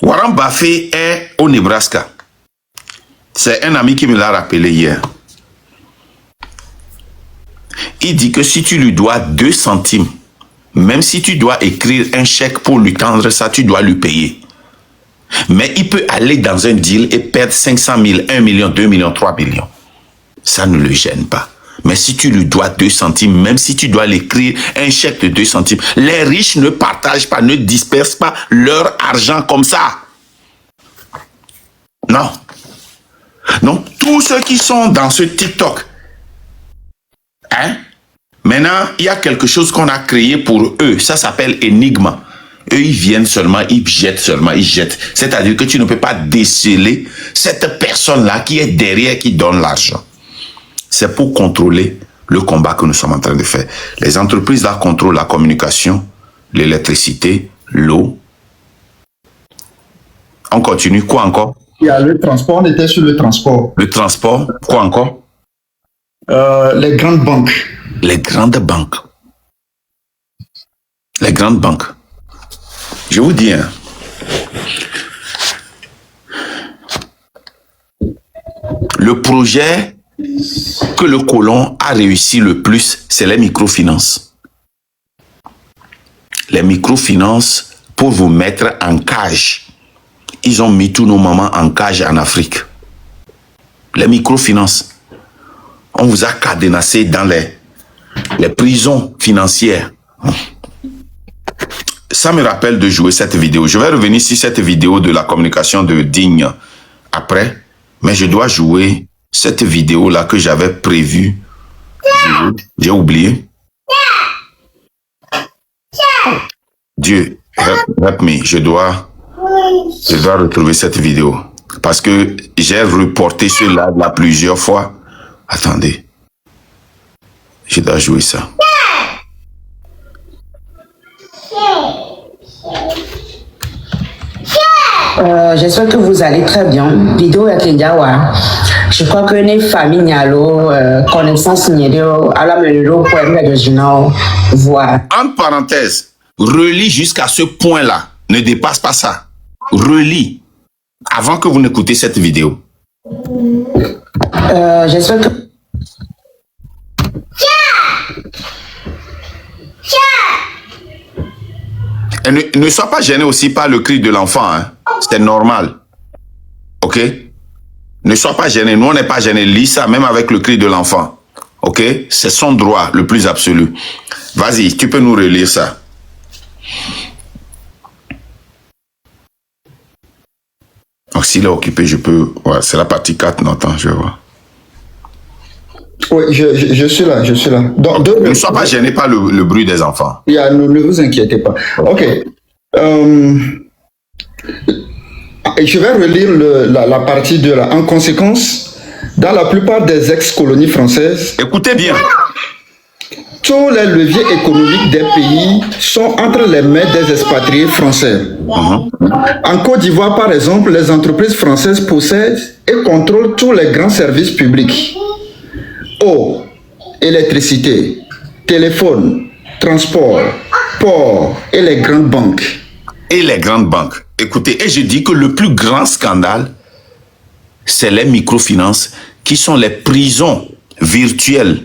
Warren Buffett est au Nebraska. C'est un ami qui me l'a rappelé hier. Il dit que si tu lui dois 2 centimes, même si tu dois écrire un chèque pour lui tendre ça, tu dois lui payer. Mais il peut aller dans un deal et perdre 500 000, 1 million, 2 millions, 3 millions. Ça ne le gêne pas. Mais si tu lui dois 2 centimes, même si tu dois l'écrire un chèque de 2 centimes, les riches ne partagent pas, ne dispersent pas leur argent comme ça. Non. Donc, tous ceux qui sont dans ce TikTok, maintenant, il y a quelque chose qu'on a créé pour eux. Ça s'appelle Enigma. Eux, ils viennent seulement, ils jettent seulement, ils jettent. C'est-à-dire que tu ne peux pas déceler cette personne-là qui est derrière, qui donne l'argent. C'est pour contrôler le combat que nous sommes en train de faire. Les entreprises là contrôlent la communication, l'électricité, l'eau. On continue. Quoi encore? Il y a le transport, on était sur le transport. Le transport. Quoi encore? Les grandes banques. Les grandes banques. Les grandes banques. Je vous dis, hein, le projet que le colon a réussi le plus, c'est les microfinances. Les microfinances pour vous mettre en cage. Ils ont mis tous nos mamans en cage en Afrique. Les microfinances. On vous a cadenassé dans les prisons financières. Ça me rappelle de jouer cette vidéo. Je vais revenir sur cette vidéo de la communication de Digne après. Mais je dois jouer cette vidéo-là que j'avais prévue. J'ai oublié. Dieu, help me. Je dois retrouver cette vidéo. Parce que j'ai reporté cela là plusieurs fois. Attendez. Je dois jouer ça. J'espère que vous allez très bien. Vidéo ya Kenjawa. Je crois que les familles Nialo, connaissance Nialo, à la menuro, poème original, voir. En parenthèse, relis jusqu'à ce point-là. Ne dépasse pas ça. Relis avant que vous n'écoutez cette vidéo. J'espère que... Et ne sois pas gêné aussi par le cri de l'enfant. Hein. C'est normal. OK? Ne sois pas gêné. Nous, on n'est pas gêné. Lis ça, même avec le cri de l'enfant. OK? C'est son droit le plus absolu. Vas-y, tu peux nous relire ça. Donc, s'il est occupé, je peux... Ouais, c'est la partie 4. Non, attends, je vais voir. Oui, je suis là, je suis là. Donc, ne sois pas gêné par le bruit des enfants. Ne vous inquiétez pas. OK. Je vais relire la partie 2 là. En conséquence, dans la plupart des ex-colonies françaises... Écoutez bien. Tous les leviers économiques des pays sont entre les mains des expatriés français. En Côte d'Ivoire, par exemple, les entreprises françaises possèdent et contrôlent tous les grands services publics. Eau, électricité, téléphone, transport, port et les grandes banques. Et les grandes banques. Écoutez, et je dis que le plus grand scandale, c'est les microfinances qui sont les prisons virtuelles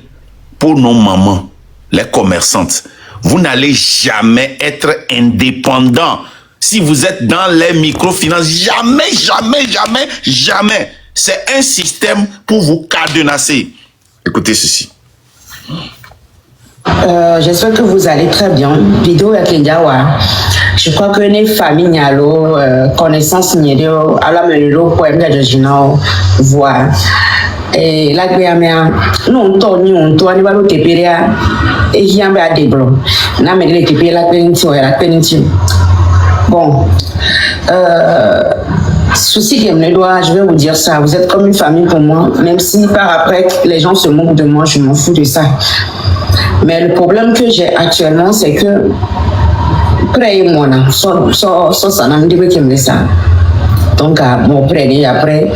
pour nos mamans, les commerçantes. Vous n'allez jamais être indépendant si vous êtes dans les microfinances. Jamais, jamais, jamais, jamais. C'est un système pour vous cadenasser. Écoutez ceci. J'espère que vous allez très bien. Vidéo ya Kenjawa. Je crois que les familles Nialo, connaissance Nialo, à la menuro, poème original, voir. Et la guéamea, non, on tourne, on va le téperia, et il y a un déblo. N'a mais les tépé la péninsule et la péninsule. Bon. Souci que me doit, je vais vous dire ça. Vous êtes comme une famille pour moi, même si par après les gens se moquent de moi, je m'en fous de ça. Mais le problème que j'ai actuellement, c'est que près moi, ça n'a pas de ça. Donc, mon prêt, après,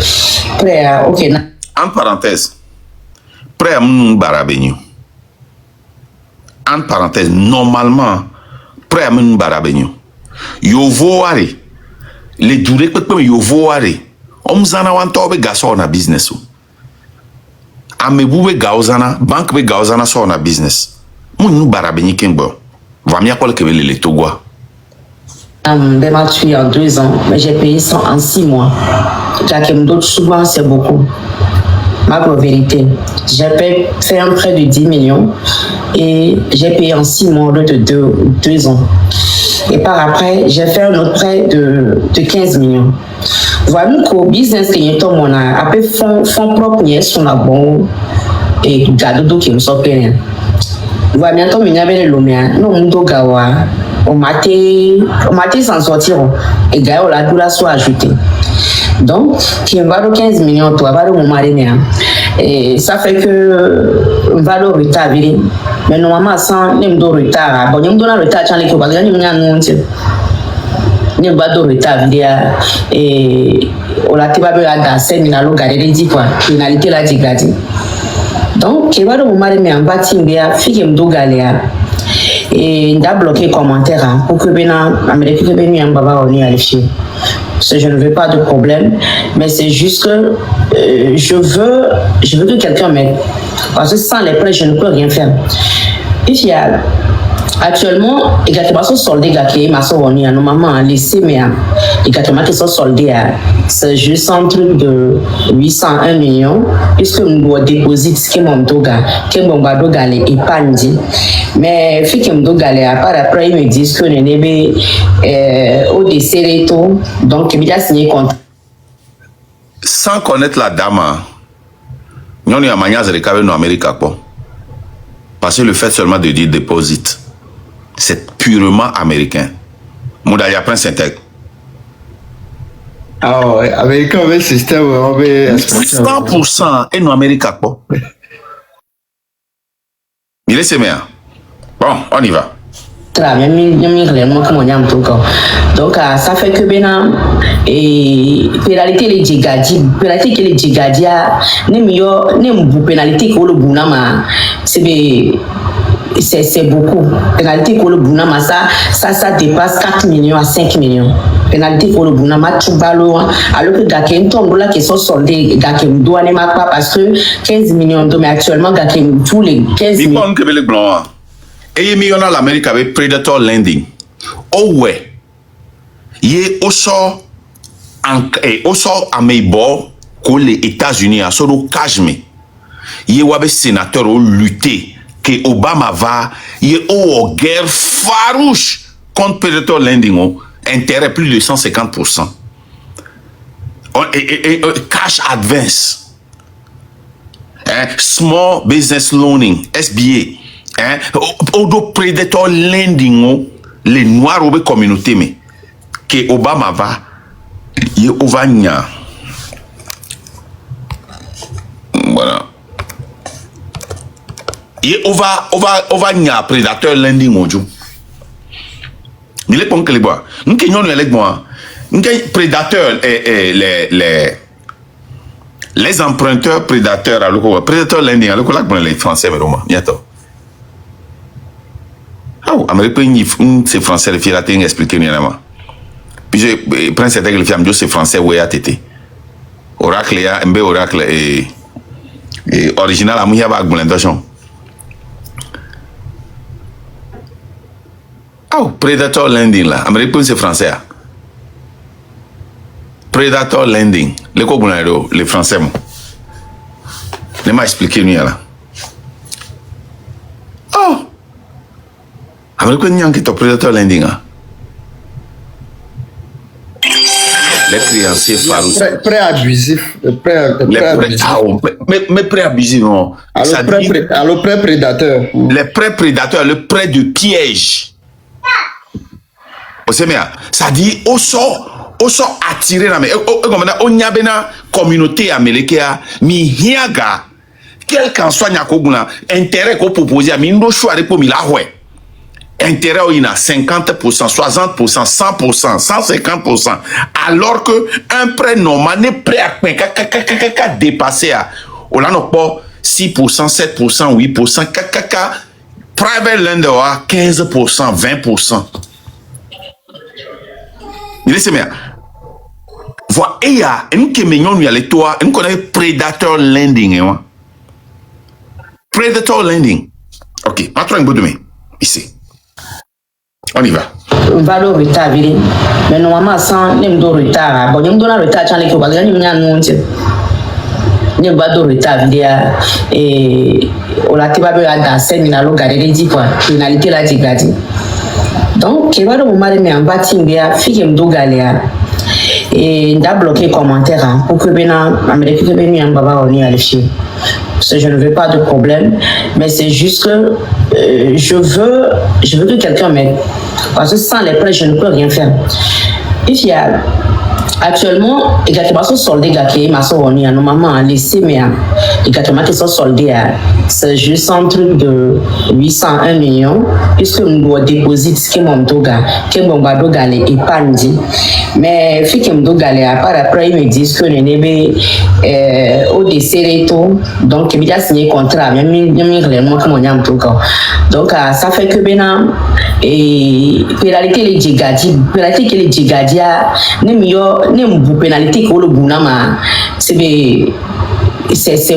ok. En parenthèse, prêt à mon barabéni. En parenthèse, normalement, prêt à mon barabéni. Yo voari. les durées que peut yo voir on zana wan tobe gaso na business o amebu be gaozana banque be gaozana so na business mun barabeni kengbo va mi akol ke le togwa Ben m'a tué en 2 ans, mais j'ai payé ça en 6 mois. J'accumule souvent, c'est beaucoup. Ma vérité, j'ai fait un prêt de 10 millions et j'ai payé en 6 mois de 2 ans. Et par après, j'ai fait un autre prêt de 15 millions. Voilà que business que j'ai mon après fond propre ni son bon et gado qui me sortait. Voilà bientôt me n'avait le lomia non mundo gawa on maté s'en sortir et gawa la doula soit ajoutée. Donc, qui me valent 15 millions, toi, va mon mari, et ça fait que on va le retard, mais normalement, sans nem de retard, bon, nous donnons le retard, j'en ai que pas gagner, nous n'avons pas de retard, et on a été dans 5 minutes, garder dit quoi, finalité là, j'ai gardé. Donc, qui va mon mari, mais en bas, Timbia, fille me do galéa. Et il a bloqué commentaire pour que Bénin, Amérique, que Bénin, Baba, on y a je ne veux pas de problème, mais c'est juste que je veux que quelqu'un m'aide. Parce que sans les prêts, je ne peux rien faire. Et il y a actuellement, exactement, ce soldé qui m'a sorti, normalement, laissé, mais exactement, qui sont soldés, c'est juste un truc de 801 millions, puisque nous doit déposer ce qui m'a doga, les épargnes. Mais, fi qui m'a doga, après, ils me disent que le au décès tout, donc, il a signé contrat. Sans connaître la dame, nous avons manière de récupérer en Amérique, quoi. Parce que le fait seulement de dire déposit, c'est purement américain. Moudaya Prince intègre. Ah ouais, américain avec le système, on veut 100% et nous Américains quoi. Il est sémé. Bon, on y va. Donc, ça fait que maintenant, et pénalité les djigadi, pénalité que les djigadi a, pénalité que le bounama, c'est beaucoup. Pénalité pour le Bounama, ça dépasse 4 millions à 5 millions. Pénalité pour le Bounama, tout ballot. Alors que Gakem tombe là qui sont soldés, Gakem doit ne pas parce que 15 millions de mais actuellement Gakem tous les 15 millions. Il que les blancs. Et il y a l'Amérique avec Predator Landing. Oh ouais. Il est au sort à Meibor que les États-Unis à Soro Kajme. Il y a des sénateurs au lutter. Que Obama va, il est en guerre farouche contre Predator Landing, intérêt plus de 150%. Cash advance, small business loaning, SBA, Predator Landing, les noirs au communauté, mais que Obama va, il est au Vanya. Voilà. Et on va nya prédateur lundi mondial. Il est pas que les bois. Nous qui nous avec moi. Nous prédateurs les emprunteurs prédateurs à l'eau prédateur lundi à l'eau là pour les Français mais non bientôt. Ah, Américain c'est français les filles là t'es expliqué ni là. Puis je prince était le fiam c'est français ouais à tété. Oracle ya mb oracle et original à mouya ba augmentation. Oh, Predator Landing là, Américain c'est français. Predator Landing, les copains les français. Ne m'a expliqué nous là. Oh, Américain n'y a qui est Predator Landing là. Les créanciers farouches. Prêt abusif, mais prêt abusif non. Alors prêt prédateur. Les prêts prédateurs, le prêt de piège. Ça dit au sort attiré la on y a une communauté américaine mi hiaga quel qu'en soit nyakoguna intérêt qu'on propose à mi ndo choix pour mi la ouais intérêt il a 50%, 60%, 100%, 150% alors que un prêt normal n'est prêt à dépasser à on a pas 6%, 7%, 8%, private lender à 15%, 20%. Il est sémé. Voilà, et il y a une qui est les toi, une connaît predator lending, hein. Predator lending. Ok, maintenant un bout de main. Ici. On y va. Valeur retard, mais normalement, sans nem do retard, bon, nem do na retard, t'en es que bagage, nem n'a non, nem va do retard, et on a tibabé dans 5 minutes, garder dit quoi, finalité là, tu gâtes. Donc, qui va le moment de me bâtir, bien, fille me do galéa. Et d'abord bloqué commentaire pour que bien Amérique que bien baba on y a le chien. Je ne veux pas de problème, mais c'est juste que je veux que quelqu'un m'aide. Parce que sans les prêts, je ne peux rien faire. Et puis, actuellement, exactement, sont soldés, exactement, on y a normalement laissé, mais exactement, qui sont soldés, c'est juste un truc de 801 millions, puisque nous doit déposer ce qui m'ont doga, les épargnes. Mais, fi qui m'ont doga, après, ils me disent que le au décès et tout, donc, il a signé contrat, même réellement, comme on y a un truc. Donc, ça fait que maintenant, et pénalité les djigadi, pénalité que les djigadi ne pénalité que le bounama, c'est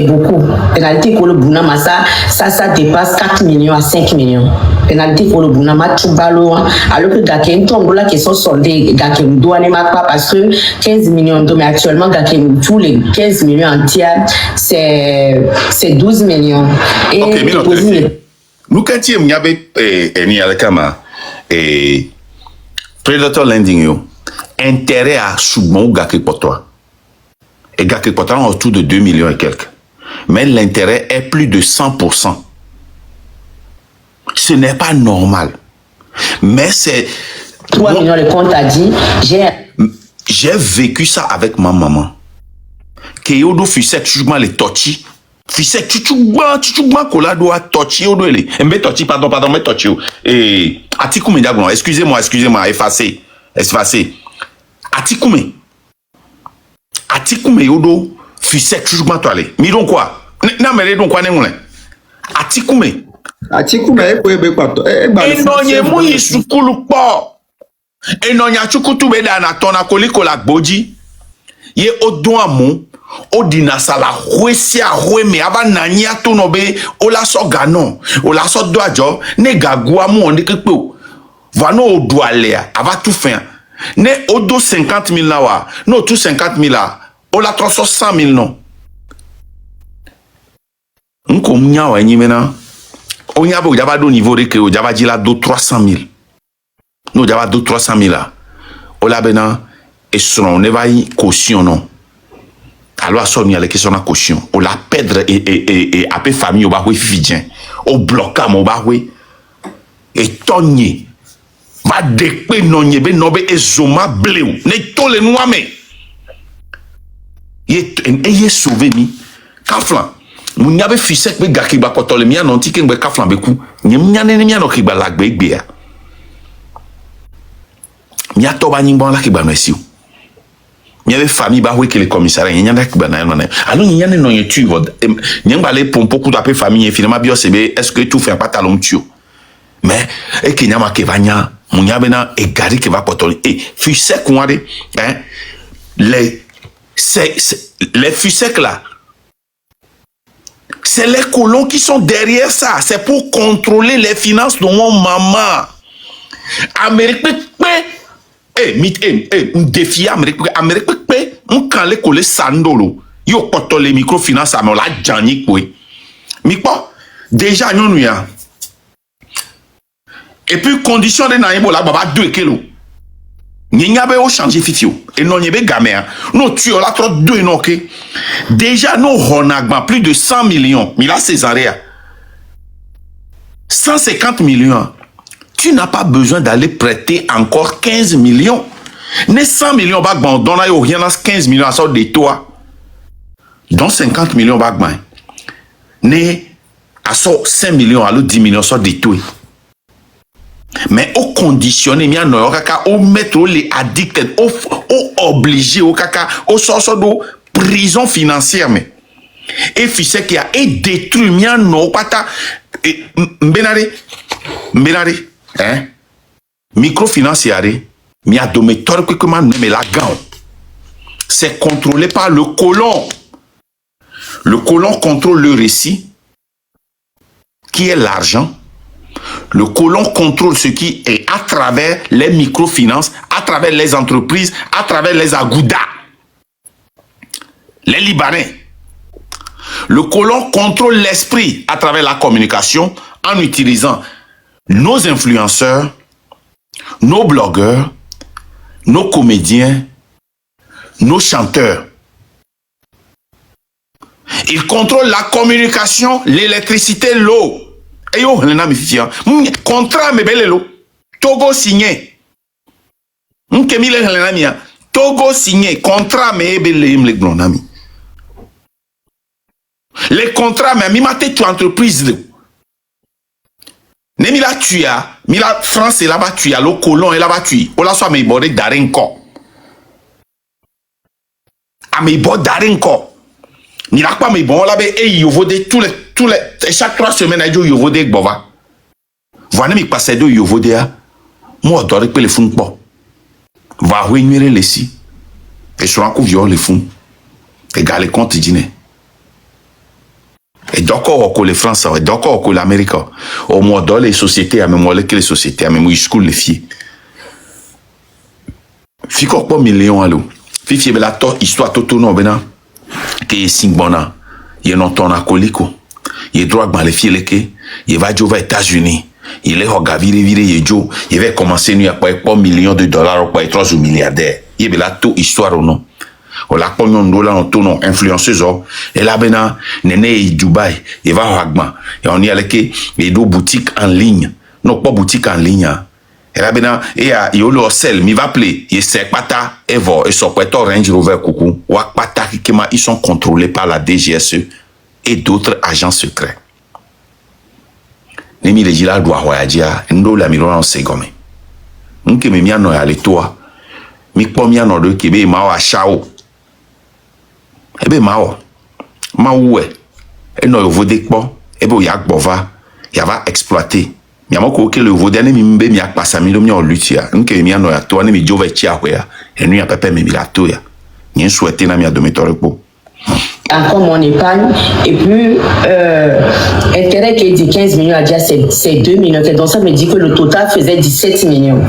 beaucoup. Pénalité que le bounama, ça dépasse 4 millions à 5 millions. Pénalité que le bounama, tout balo, alors que Gakem tombe là qui sont soldés, Gakem doit ne pas parce que 15 millions de, mais actuellement Gakem, tous les 15 millions entiers, c'est 12 millions. Et ok, nous quand tu es ni alakama et predator lending yo intérêt à souvent gake pour toi et gake pour toi autour de 2 millions et quelques, mais l'intérêt est plus de 100%. Ce n'est pas normal, mais c'est 3 millions le compte a dit j'ai vécu ça avec ma maman que yodo fusette jugement les torchi fise chuchugba kola doa toucher odo ele mbe toucher pardon mais toucher et atikume diagonal excusez-moi effacer atikume odo fise chuchugba toale mi donc quoi na mele donc quoi nengle atikume ebe kwato enonye mu yisukulu po enonya chukutu be da na tona koliko la gboji ye odon amu Odina sala huesia hueme aba nanya to no be ola so gano ola so do ajo ne gagua mu on de kepe o vano odo alea aba tout fin ne odo 50 000 na wa no tout 50 000 la ola 300 000 non nko mnya wa nyi mena onya be o jaba do niveau de ke o jaba jila do 300 000 no jaba do 300 000 la ola bena et son ne va y caution non. Alors, ça, il y a les questions de caution. On la perdre et après famille, on va voir fidien. On bloque, on va voir. Et tonnier. Va découper non yebe nobe et zoma bleu. Ne to le noir mais. Ye sauvé mi. Kaflan. Mon y avait fils avec gaki ba potole mi anon ti ken be kaflan be ku. Nyem nyane mi anon ki ba lag be gbe ya. Mi atoba nyimbo la ki ba merci. Il y avait famille bah oui que les commissariats il y en a qui banal alors il y en a non tu vois il y a balé pour beaucoup d'appeler famille et finalement bien c'est est-ce que tout fait pas talon tu mais et qu'il y a ma kevanya mon y a bena et gari qui va porter et fils quoi hein les fils là c'est les colons qui sont derrière ça c'est pour contrôler les finances de mon maman Amérique un défi Amérique on quand les collègues sandolo yo poto les microfinances à la jani quoi mi pas déjà non ya et puis condition de naïbo la baba 2 kilos ni nyabe o changer fifio et non yebe gamer no tu la trop 2 non que déjà no honagba plus de 100 millions mais là Césaria 150 millions. Tu n'as pas besoin d'aller prêter encore 15 millions. Ne 100 millions bagban, donne à rien 15 millions à sorte de toi. Donc 50 millions bagban. Ne à sort 5 millions à l'autre 10 millions sort de toi. Mais au conditionné, mi an kaka au mettre les addicted, au obligé au kaka au sort de prison financière mais. Et fils qui a détruit mi an pata mbenare hein microfinance yare mi a dometor que comment me la gan c'est contrôlé par le colon. Le colon contrôle le récit, qui est l'argent. Le colon contrôle ce qui est à travers les microfinances, à travers les entreprises, à travers les agoudas, les Libanais. Le colon contrôle l'esprit à travers la communication en utilisant nos influenceurs, nos blogueurs, nos comédiens, nos chanteurs. Il contrôle la communication, l'électricité, l'eau. Et yo, contrat me belle l'eau. Togo signé. Togo signé. Contrat me belle les contrats, mais mi mate tu entreprise. Ne mi la tu ya, mi la France et là-bas tu ya, le colon et là-bas tu. O la soit me borde darenko. A me borde darenko. Ni la pas me bon là be e yo vode tous les chaque 3 semaines a yo vode gbova. Voilà mi passe do yo vode a. Mo adore pe le fun po. Va réunir les si. Et sur un coup viol les fun. Et gars les comptes dîner. Et d'accord que les Français, et d'accord que l'Amérique, au moins dans les sociétés, à même que les sociétés, à même school les filles. Fille quoi pas millions à l'eau. Fille la to histoire tout non bena. Que singbona, il non ton acolico. Il droit dans les filles que il va jouer aux États-Unis. Il est regardé il joue, il va commencer nuit à pas millions de dollars ou pas 3 milliardaires. Il est la to histoire ou non. On la pognon dollar en tournant influenceuse et là bena nene Dubaï il va ragma et on y allait que les deux boutiques en ligne non pas boutique en ligne et là bena et a yolo sel mi va appeler et c'est pata Evo et son poteau Range Rover coucou ou pata qui ils sont contrôlés par la DGSE et d'autres agents secrets nemi les gila doit voyager ndo la miro en segome nke me miano ya le toi mi po miano de kebe ma wa chao ebe mao maoué et no vode kpo ebe ya gbova ya va exploiter mi amoko ke le vode ne mi mbe mi akpasa mi lo mi olutia nke mi ano ya to ne mi jove chi akwe ya enu ya pepe mi la to ya ni souhaiter na mi adomitore po encore mon épargne et puis intérêt qui dit 15 millions à dire c'est 2 millions donc ça me dit que le total faisait 17 millions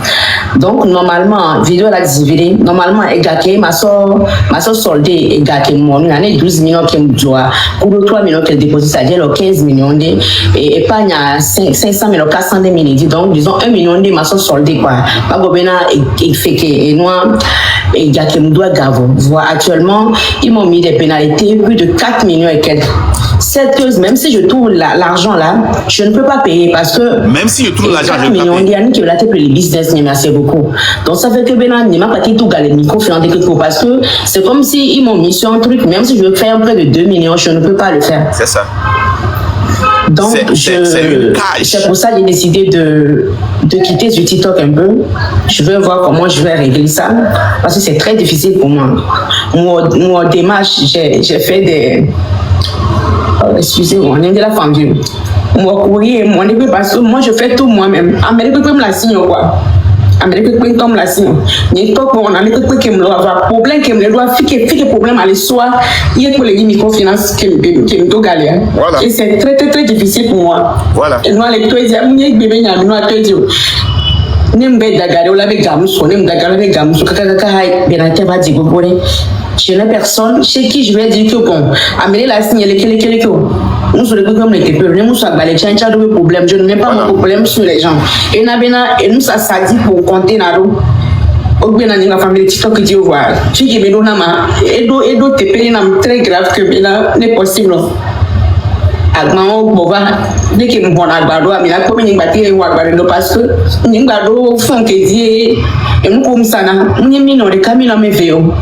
donc normalement vidéo la divisée normalement égake ma so soldé égake mon il y a 12 millions qui me doit pour le 3 millions qu'elle dépose c'est-à-dire le 15 millions et épargne à 500 millions 400 000 donc disons 1 million de ma so soldé quoi pas gobena et fait que et noir égake me doit gavo voir actuellement ils m'ont mis des pénalités plus de 4 millions et quelques. Cette chose, même si je trouve l'argent là, je ne peux pas payer parce que. Même si je trouve l'argent, je ne peux pas payer. Il y a qui veulent pour les business, merci beaucoup. Donc ça fait que Bénin, il m'a pas quitté tout les microfinances parce que c'est comme si ils m'ont mis sur un truc, même si je veux faire un prêt de 2 millions, je ne peux pas le faire. C'est ça. Donc, c'est pour ça que j'ai décidé de quitter ce TikTok un peu. Je veux voir comment je vais régler ça. Parce que c'est très difficile pour moi. Mon démarche, j'ai fait des... excusez-moi, on est de la fendue. Mon courrier, mon équipe, parce que moi, je fais tout moi-même. Amérique peut me la signer quoi. Amérique peut comme la signe. Il y a on a les qui me avoir problème qui me doit fiquer problème à l'histoire. Il y a pour les microfinances qui me doit galérer. Voilà. Et c'est très très très difficile pour moi. Voilà. Et nous les toi dire mon bébé n'a nous à te dire. N'aime pas d'agarrer ou la avec gamus, on aime d'agarrer avec gamus. Kaka bien va dire je n'ai personne chez qui je vais dire que bon, amener la signe les nous sommes les comme les peuples, nous sommes les changes de problème, je ne mets pas mon problème sur les gens. Et nous ça dit pour compter na do. Au bien dans la famille TikTok qui dit voir. Tu qui me donne ma et do te payer très grave que là n'est possible. Agmao bova dès que nous bon agbado mais la commune ngbaté wa agbado parce que ngbado font que dit et nous comme ça na nous mino de camino me veo.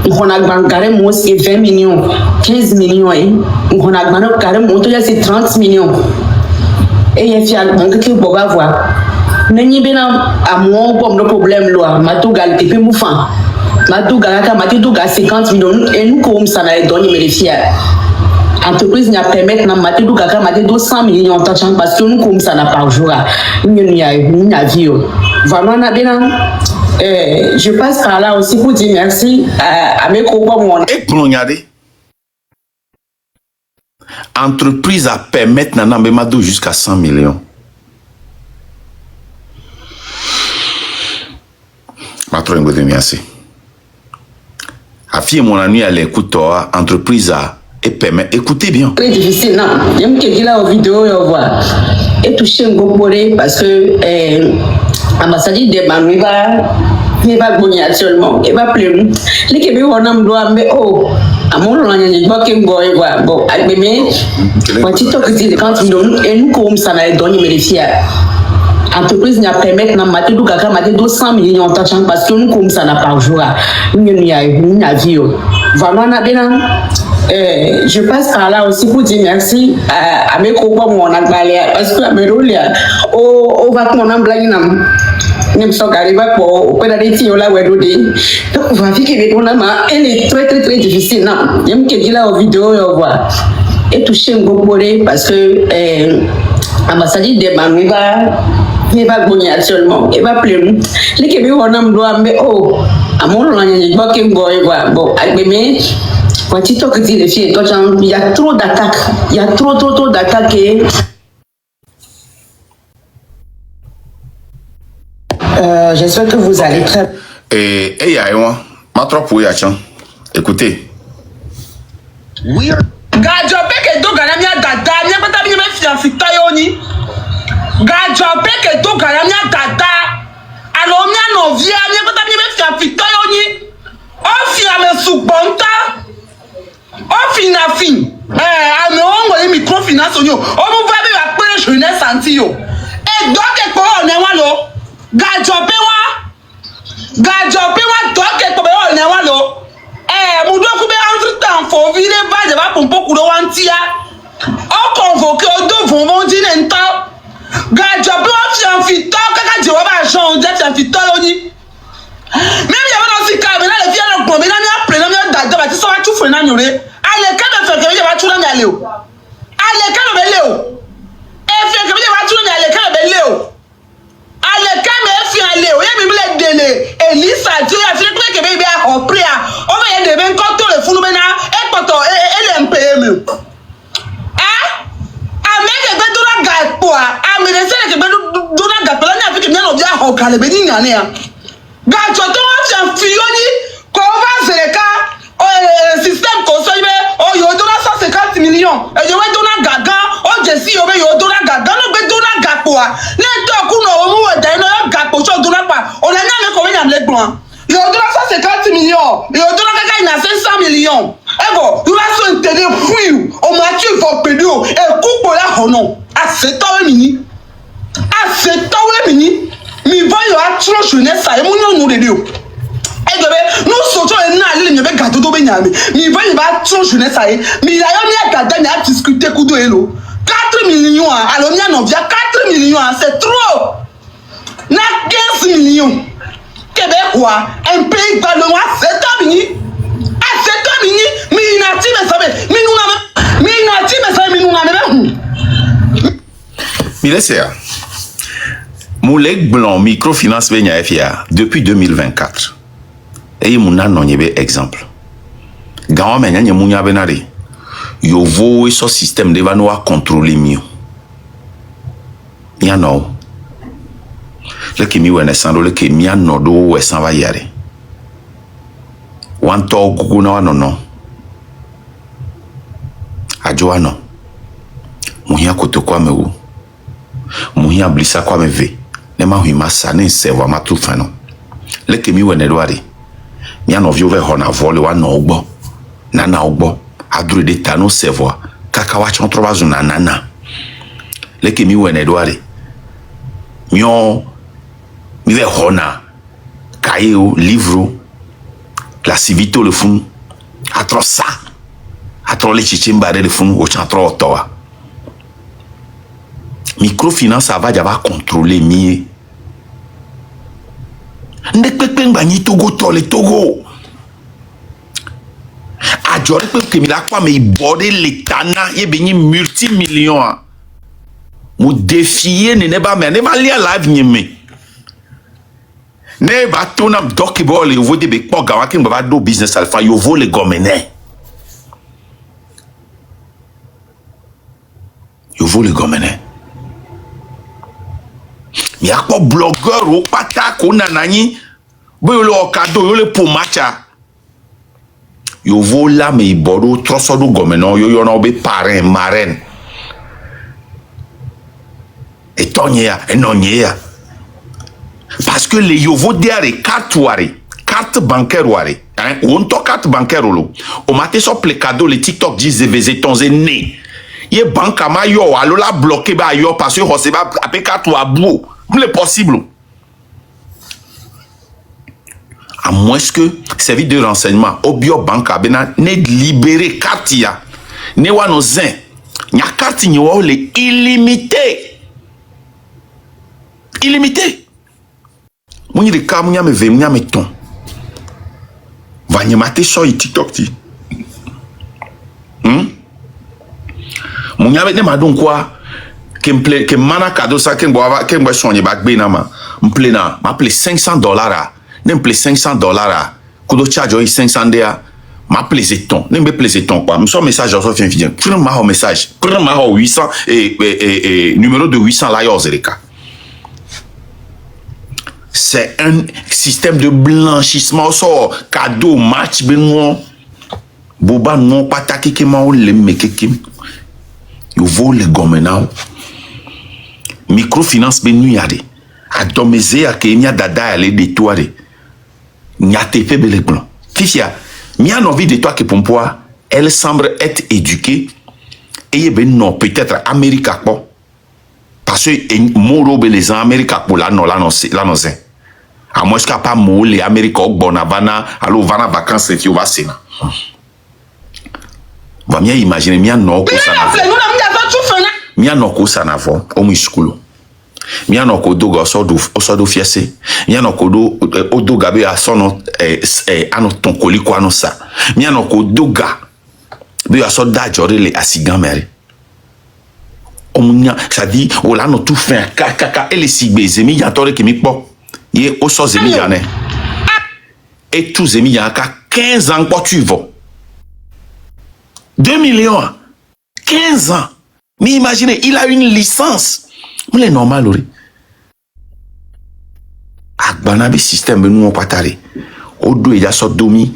On a gagné moi c'est 20 millions, 15 millions et on a gagné moi c'est 30 millions. Et il y a donc que pour voir. N'ayez bien à moi comme le problème là, ma tout gal et puis moufan. Ma tout galaka ma tout gal 50 millions et nous comme ça n'a donné mais les fiers. Entreprise n'a permettre na ma tout galaka ma 200 millions parce que nous comme ça n'a pas jour. Nous n'y a vie. Vraiment na bien Je passe par là aussi pour dire merci à mes copains. Et pour regarder, entreprise à permettre Nana Mbemado jusqu'à 100 millions. Matro Ngode merci. Afie mon ami à l'écoute, entreprise à et permet. Écoutez bien. Très difficile, non. J'aime que là aux vidéos, on voit. Et toucher un gros parce que l'ambassadeur de Manu il va gagner actuellement. Il va pleurer. Les Québécois on a besoin mais oh, à mon nom il y a pas qu'un boy quoi. Bon, mais quand tu te quand tu donnes et nous comme ça va donner mes filles. Entreprise n'a permettre na maté du kaka maté 200 millions d'argent parce que nous comme ça n'a pas jour. Nous y a une vie. Vraiment na bien. Je passe par là aussi pour dire merci à mes copains mon anglais parce que à mes rôles on va qu'on en blague nam. Nous sommes arrivés pour pénaliser là où donc on va dire que elle est très très très difficile non. J'aime que là aux vidéos on voit et toucher un gros parce que l'ambassadeur de Manu il va gagner actuellement. Il va pleurer. Les Québécois on a besoin mais oh, à mon nom il y a pas qu'un boy quoi. Bon, mais quand tu te dis les filles, il y a trop d'attaques. Il y a trop d'attaques. J'espère que vous allez très bien. Et Yaïwa, ma trop pour Yachan. Écoutez. Oui. Gadjopé que do galamia dada, nya pata bi me fianfita yoni. Gadjopé que do galamia dada. Alors mia novia, nya pata bi me fianfita yoni. O fi ame subonta. O fi na fin. Ame ongo le microfinance yo. O mo va be wa pere jeunesse santi yo. E do ke ko o ne wa lo. Gadjopé wa do ke ko be o ne wa lo. Moudou be entre temps faut virer bas de va pour beaucoup de wantia. On convoqué au deux vont dire un temps. Gadjopé wa fianfito kaka je wa ba changer fianfito loni. Même y avait aussi cas mais là les filles ont tombé dans la pleine dans dada ba ti so wa tu fo na nyore. Ale ka be fe ke ba tu na mi ale o. Ale ka be le o. E fe ke ba tu na ale ka be le o. Ale ka me fi ale o. Ye mi le dele Elisa tu ya fi que be be a opre a. O be de ben ko to le funu be na e poto e le mpm. Ameke be do na gapo a. Amene se ke be do na gapo na fi ke me no bia ho kale be ni nyane a. Gacho to wa fi yoni ko va sereka système ko so ibe o yo do na 150 millions. E yo we do na gaga o jesi yo be yo do na gaga no be do na gapo a. Le to ku no o mu we da no gapo so do na pa. O na nya me ko we nya le gbon. Yo do na 150 millions. Yo do na gaga ina 500 millions. Ego, you are so intérêt fou. O ma tu faut pédo e coupe la hono. A c'est toi mini. A c'est toi mini. Mi va yo a trop jeunesse ça e mu no de dio. E dobe nous soto e na le nyebe gato do be nyame. Mi va yo ba trop jeunesse ça e. Mi la yo mi gada na discuter kudo elo. 4 millions alors mi no via 4 millions c'est trop. Na 15 millions. Québécois, un pays dans le mois, c'est toi mini. Ah, c'est toi mini. Mi nati me sabe. Mi nati me sabe mi nuna me. Mi laisse. Moulek Blanc, microfinance Benya FIA, depuis 2024. Et mouna non yebe exemple. Gawa menya nye mounya benari. Yo vo so système de va nous contrôler mieux. Ya no. Le qui mi wene sando le qui mi anodo we san va yare. Wan to gugu na wano no. Ajo ano. Muhia koto kwa me wu. Muhia blisa kwa me ve. Ne ma huima sa ne servo ma tu fano. Le qui mi wene doari. Mi ano vio ve hona vole wa no ogbo. Nana ogbo. Adru de tano servo. Kaka wa chon troba zuna nana. Le qui mi wene doari. Mio mi ve hona cahier livre la civito le fun atro ça atro le chichimba de fun o chantro toa microfinance va jaba contrôler mi ndek pepe ngani Togo to le Togo a jori pepe mi la kwa me bordé l'étana ye benyi multimillions mo défier ne ba me ne ba lia live nyeme Ne ba tona doki bo le yovo de be po gawa kin ba do business alpha yovo le gomene. Yovo le gomene. Mi akpo blogueur o pata ko nanani bo yo le okado yo le pomacha. Yovo la me ibodo troso do gomene yo na be parrain marraine. Et tonyea et nonyea. Parce que les yovo derrière carte bancaire ware, hein, on to carte bancaire lo. O maté so ple cadeau les TikTok disent veze tonze né. Ye banque ma yo alo la bloqué ba yo parce que on ba apé carte wa bou. C'est possible. À moins que service de renseignement obio banque abena ne libérer carte ya. Ne wa no zin. Nya carte ni wa le illimité. Illimité. Mwenye de ka mwenye me ve mwenye me ton. Vanye mate so yi TikTok ti. Mwenye me ma don kwa ke mana cadeau sa ke mbo sonye bagbe na ma. Mple na ma ple $500 ne mple $500 kudo charge yi 500 dia. Ma ple zeton. Ne mbe ple zeton quoi. Mso message so fin fidien. Prends ma message. Prends ma 800 et numéro de 800 la yo zereka. C'est un système de blanchissement. So, cadeau, match, benoît. Boba, non, pas ta kikema ou le mekekim. You vole le gomenao. Microfinance benu yade. Adomeze a ke nya dada ale de toi de. Nya te fe bele blanc. Fifia, mia envie de toi que pompoa, elle semble être éduquée. Et ben non, peut-être Amérique quoi. Parce que moro les Amérique pour la non. À moins qu'il n'y a pas de les Américains bon avana alors vana vacances et tu vas sénat. Va bien imaginer mia no ko sanavo. Mia no ko sanavo o musculo. Mia no ko dogo oso do fiese. Mia no ko do odoga be asono ano tonkoli ko anosa. Mia no ko doga be aso da jore le asigan mere. Omunya ça dit o la no tout fin kaka ele sigbe zemi yatore ki mi po. Ye oso zemi yane. Et tout zemi yaka 15 ans quoi tu vas. 2 millions. 15 ans. Mais imaginez, il a une licence. Mais c'est normal, oui. Agbanabe système, nous on patare. Odo il y a so domi.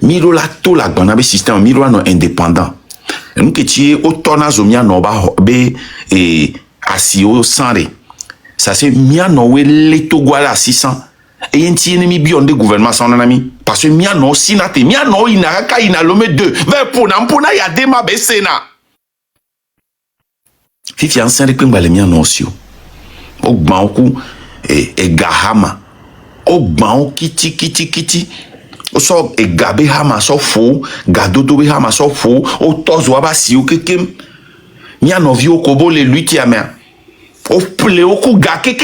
Miro la to la agbanabe système, miro no indépendant. Nous que tu es autona zomia no ba be et asio sanre. Ça c'est mia no we leto gwala 600. Et y a un petit ennemi bion de gouvernement sans ami. Parce que mia no sinate, mia no inaraka inalome 2. Vers pona ya dema besena. Fifi ancien de kwengba le mia no sio. Ogban oku e gahama. Ogban o kiti. O so e gabe hama so fo, gadodo be hama so fo, o tozo aba si o kekem. Mia no vi o kobo le lui ti amea. O ple o ku ga ke.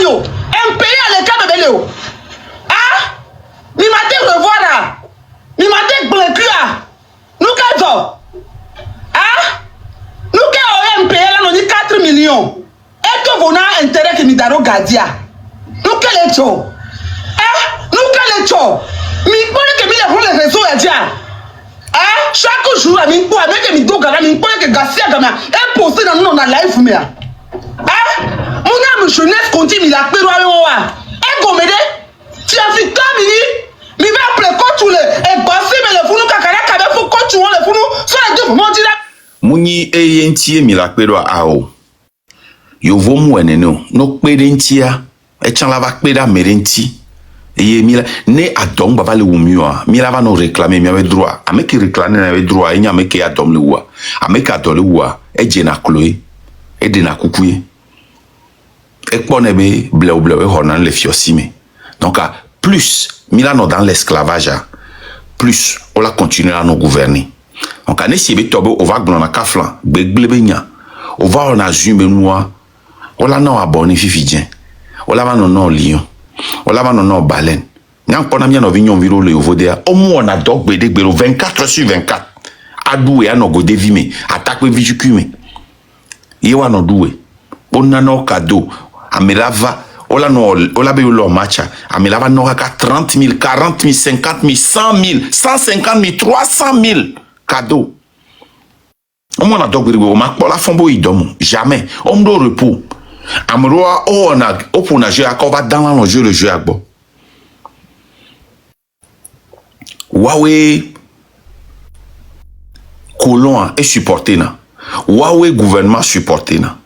Un pays à l'écart de Béléo. Ah? Ni m'a dit revoir là. Ni m'a dit blanquer là. Nous qu'est-ce ah? Nous qu'est-ce un pays là, nous dit 4 millions. Et que vous n'avez intérêt que Midaro Gadia. Nous qu'est-ce que ah? Nous qu'est-ce que mi pone que mi les réseaux à dire. Ah? Chaque jour, mi pone avec mi do gala, mi pone que Garcia Gama est posté dans nous dans live mais. Ah? Mon âme jeunesse continue la péro avec moi. Et comme tu as vu comme il va appeler quand tu le et passer mais le founou kakara kabe faut quand tu le founou soit les deux pour mentir là. Muni e yentie mi la péro ao. Yo vo mu eneno no pérentia e chan la va péda merenti. Et mi ne adom baba le wumio mi la va no réclamer mi avec droit. Ameki réclamer avec droit e nya ameki adom le wa. Ameki adom le wa e jena Chloé e de na kukuye. Et qu'on est bleu on les fiosime. Donc plus Milano dans l'esclavage, plus on la continue à nous gouverner. Donc si on va dans la kaflan, on va en azume noir, on la non abonné fifidien, on la va non lion, on la va non baleine. Nyang pona mi no vignon viro le ovodea. Omo on a dog bede gbero 24/24. Adoué no go devime, attaque vijukume. Yewa no doué. Onna no cadeau. Amelava ola no ola be lo matcha. Amelava no ka 30 000, 40 000, 50 000, 100 000, 150 000, 300 000 cadeaux. On a dog bede ma pola fombo idomo. Jamais. On do repos. Amroa on a opona jeu akova dans le jeu le jeu agbo. Huawei colon est supporté na. Huawei gouvernement supporté na.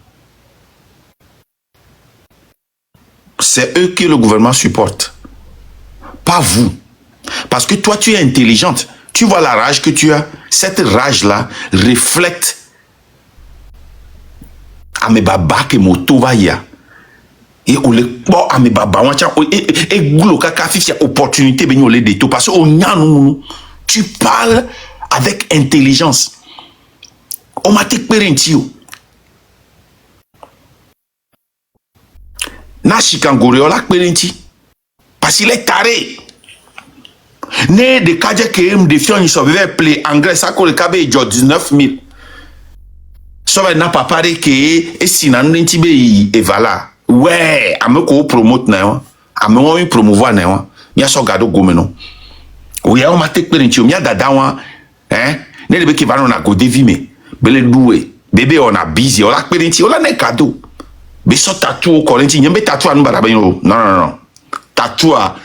C'est eux que le gouvernement supporte. Pas vous. Parce que toi tu es intelligente. Tu vois la rage que tu as. Cette rage-là reflète à mes babas que moto va y a. Et on les bon à mes babas et goulo kaka fifi opportunité ben on les déto parce que tu parles avec intelligence. On m'a t'expérimenté. Na Chikangore on l'a expérimenté parce qu'il est taré. Né de kadje kem de fion so veut play anglais ça ko le kabe 19 000. Ça n'a pas parlé que et sinon n'tibe et voilà. Ouais, ameko promote na yo. Ameko promouvoir na yo. Mia so gado gomeno. Oui, on m'a t'expérimenté, mia dada wa, hein? Ne le ki va na go devime. Bele doué. Bébé on a busy, on l'a expérimenté, on l'a ne cadeau. Be so tatou ko lenti, nyembe tatou anu bala ben non. Tatou a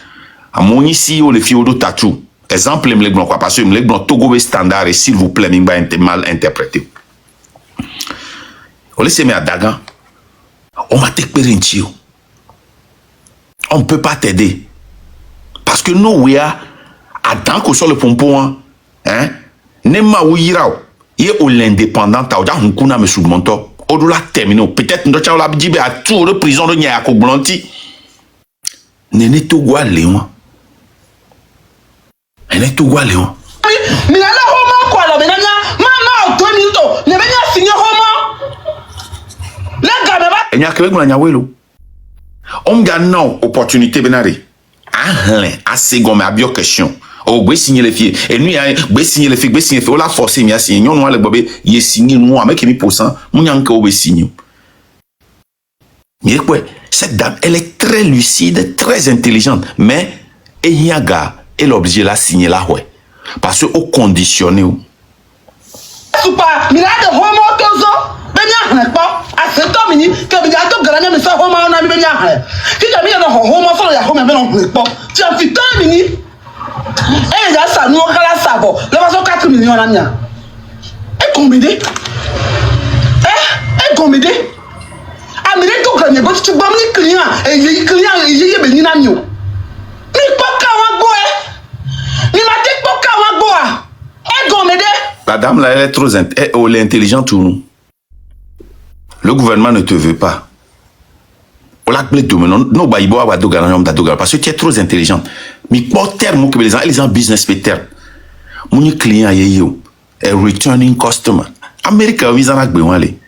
mon ici ou le fio do tatou. Exemple me le blanc quoi parce que me le blanc Togo standard et s'il vous plaît, m'ba mal interprété. On laisse me dagan. On m'a t'expérimenté. On ne peut pas t'aider. Parce que nous, oui, à tant que sur le pompon, hein, nema ouirao, y est au l'indépendant, t'as déjà un coup na me sous mon top. Au-delà terminé, peut-être nous t'as la dit à tout le prison de Nyako Blanti. Nene Togoa Léon. Nene Togoa Léon. Mais là, Roman, quoi, là, maman, 2 minutes, ne venez signer Roman. Là, gars, il y a quelqu'un qui a dit on a une opportunité benari. Ah, assez gomme à bio question. Oh, vous signer les filles. Et nous, vous signer les filles, vous signer les filles. On l'a forcé, mais signé. Nous, le bébé, il signé, nous, avec 1000%, nous, y a encore signé. Mais quoi, cette dame, elle est très lucide, très intelligente. Mais, il y a un gars, elle est obligée de la signer là, ouais. Parce qu'au conditionné. Super, mais là, de Roman, 2 ans. Ben pas à 7 ans mini que me a tout gagné mais ça Roma on a mis bien qui t'a mis dans Roma ça ya Roma mais non pas tu as fait 2 mini et là ça nous la savo la façon 4 millions là nia et combien et combien a mis tout gagné parce que tu vas me client et il ben ni na mio ni pas ka wa go ni ma tek pas ka wa go et combien la dame là elle est trop intelligente ou nous. Le gouvernement ne te veut pas. On l'a appelé tout maintenant. Non, bah, il va avoir parce que tu es trop intelligent. Mais pour terme, les gens business peter. Mon client est a returning customer. Amérique a mis en acte besoin aller.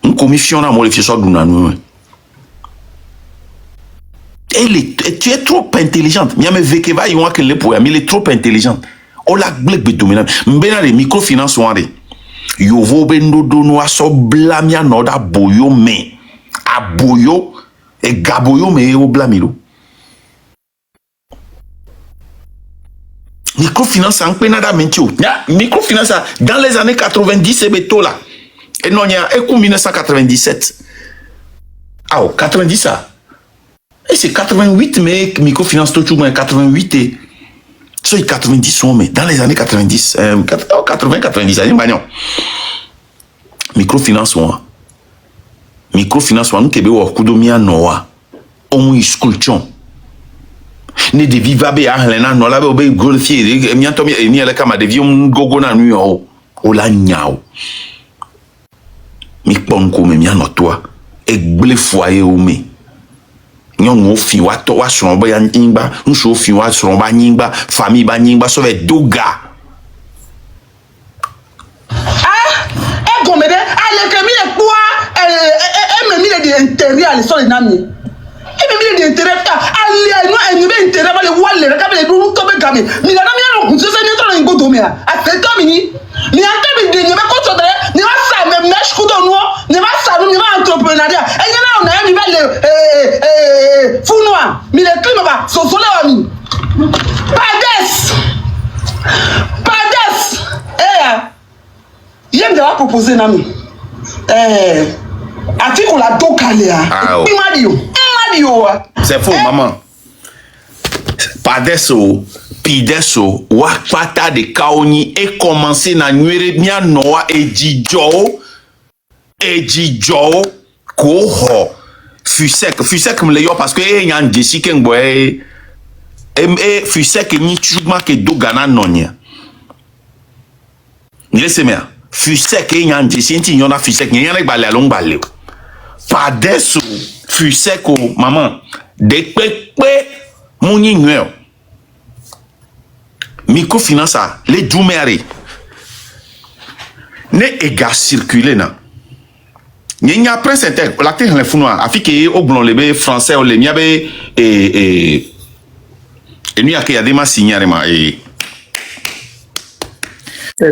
On commission à moi les fichiers du nanou. Tu es trop intelligente. Mais avec Eva, il y a que les poèmes, il est trop intelligent. On l'a appelé tout maintenant. M'bena les microfinances sont allés. Yovo bendo dono aso blamia noda boyo me aboyo et gaboyo me yo blamilo. Microfinance en penada mentio. Microfinance dans les années 90 c'est beto là. Et non y a 1997. Ah 90 ça. Et c'est 88 mais microfinance tout moins 88 et so 90 mais dans les années 90 80 90 années bagnon microfinance nous kebe wo kudomia noa on iskulchon ne de viva be a helena no la be obe golfier mi antomi ni ele kama de vium gogo na nu o la nyao mi ponko me mi anotoa e gble foyer o me nyon fi wa to wa so ba yingba nso fi wa so ba yingba famille ba yingba so ve doga e gomede ale ke mi le poa e me mi le de intérieur le so le nami e me mi le de intérêt ta ali no eni be intérêt ba le wale re ka be du to be game mi na mi ro ku se ni to ngo do mi a to mi ni ante mi de ni be ko to de ni va sa même na sku do no ni va sa ni va entrepreneuriat e ni na na mi be le funwa mi le climat ba so so le wa mi Pades yem de va proposer na mi article la dokalea Mario c'est faux maman Padeso Pideso wakpata de kaoni et commencer na nuire mia noa ejijo ko ho fusek me le yo parce que e nyan desi ken boy fusek ni chugma ke do gana nonya ni laisse mea fusek e nyan desi nti yona fusek ni yana balé long balé Padeso fusek o maman de pepe moni nuel microfinance les douméré ne ega circuler na n'y a prince inter la terre les founois afike au blon les français ou les niabe et nous a des ma signalement et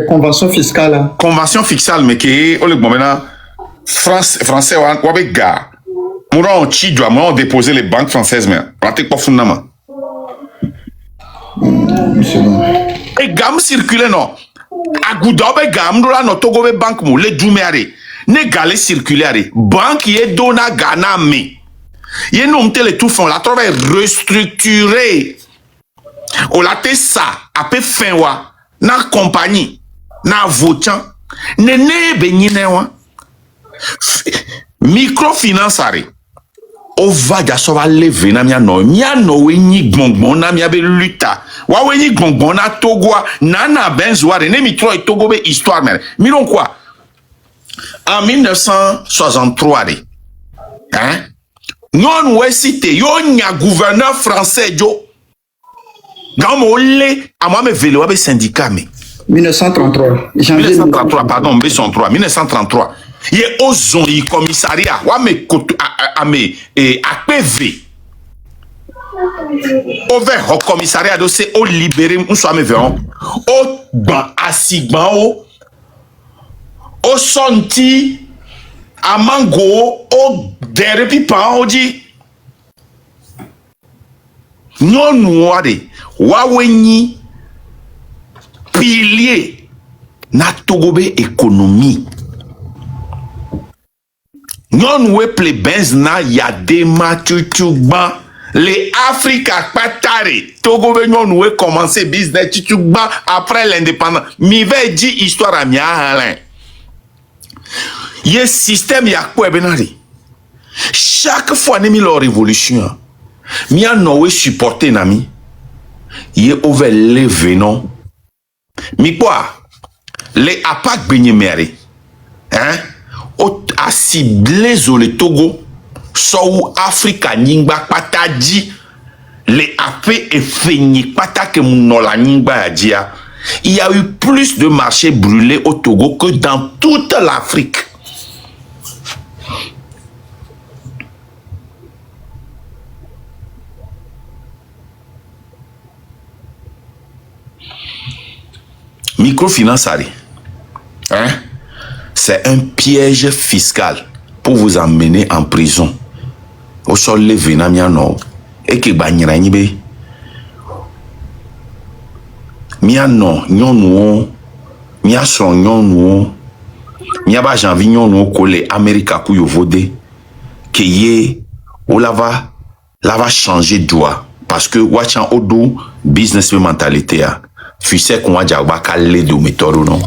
convention fiscale mais que au le moment français ou be ga mourant chi doit moi déposer les banques françaises mais pratique pas fondamentalement et gam circuler non agouda be gam dola no togo be banque mo le dumere ne galé circuler banque ye dona gana me ye non te le tout fond la trouve restructurer o la te ça a pe fin wa na compagnie na votant ne be nyine wa microfinance o va ja so va lever na mia no we nyi gbongbon na mia be luta wa we nyi gbongbon na togwa na benzoire ne mi tro togo be histoire mais miron quoi en 1963 hein non we cité yo nya gouverneur français jo gamo le a moi me vele wa be syndicat mais 1933 pardon 1933 ye ozon yi commissariat wa me APV over au commissariat de c'est au libéré on soit me verrons au ban asigban au sonti a mango au dere pipan o di non noade wa wenyi pilier na togobe économie non we ple benz na yadema chuchugba les Africa patare Togo be non we commencer business chuchugba après l'indépendance mi ve di histoire a mia halin ye système ya ko benari chaque fois ni mi lo révolution mi a no we supporter na mi ye over le venon mi quoi les apak benye mere hein a ciblé le Togo so Africa nyingba pataji les AP et fini pata que mon la nyingba dia il y a eu plus de marchés brûlés au Togo que dans toute l'Afrique. Microfinance hein? C'est un piège fiscal pour vous emmener en prison. Au sol le venamiano et que banyira nibe. Miano nyonuo, mia son nyonuo, mia ba janvi nyonuo kole Amerika ku yo vode que ye o lava changer droit parce que wachan odo business mentalité a. Fusé qu'on a déjà calé de méthode non.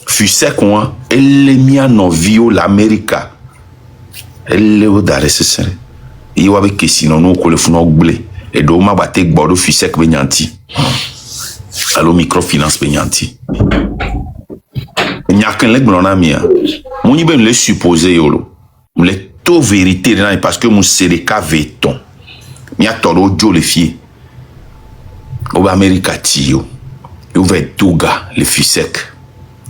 Fusé qu'on a elle mis en vio l'Amérique. Elle est au d'arrêter. Il y a avec que sinon nous qu'on le font oublier. Et donc ma batte bordeaux fusé que benyanti. Allo microfinance benyanti. Il n'y a qu'un leg mon ami. Mon y ben le supposé yolo. Le taux vérité parce que mon CDK véton. Il y a tolo jo le fier. Au Amérique tio yo ve toga le fisek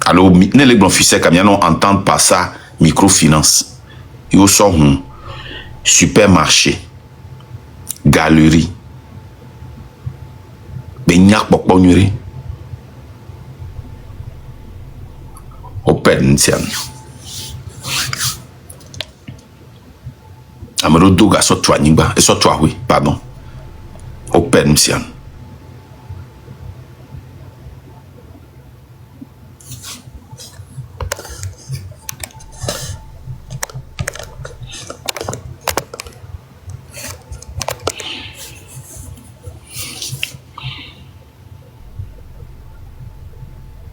alors ne les blancs fisek a bien entendre par ça microfinance yo so supermarché, galerie, benyak pokponyuri, open ntian. Amero doga so twa nyigba, so twa oui, pardon. Open ntian.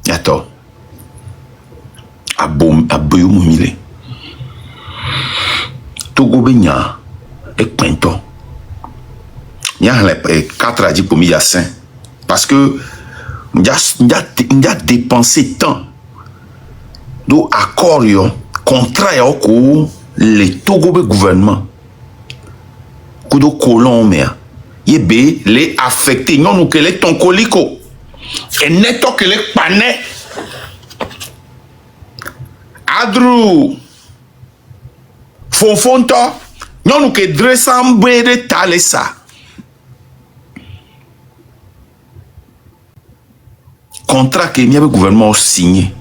Yato. Aboyo mumile. Togo benya et pento. Nya les 4 a dit pour mi saint parce que m'ya dépensé tant do accord yo contrat yo ko le Togo be gouvernement kudo colon mea yebe les affecté non nous que les ton coliko et neto que les pané adru fonfonto non nous que dressambe de talesa contrat que le gouvernement a signé.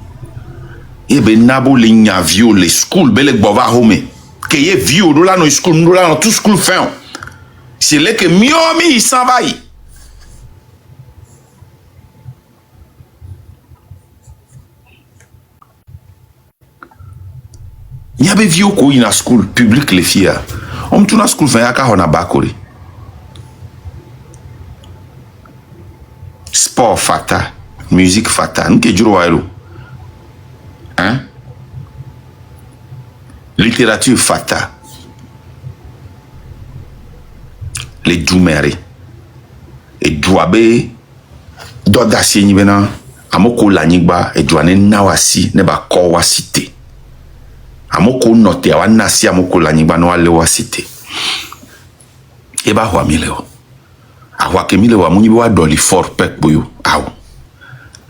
Et ben nabo les nyavio les school bele bova home que ye vio do la no school do la no tout school fin. C'est là que miomi il s'en va. Il y a des vieux qui sont school public les filles. On tourne à school fin yaka hona bakori. Sport fata. Musique fata, nous qui jouons hein? Littérature fata. Les Djoumeri. Et Djouabe, Dodassi Nibena, Amoko Lanigba, et Djouane Nawasi, Neba Kowa Cité. Amoko Note, Awanasi, Amoko Lanigba, Noa Lewa Cité. Eba Huamileo. Ahuakemileo, Amuniwa Doli Fort Pek Boyo. Aou.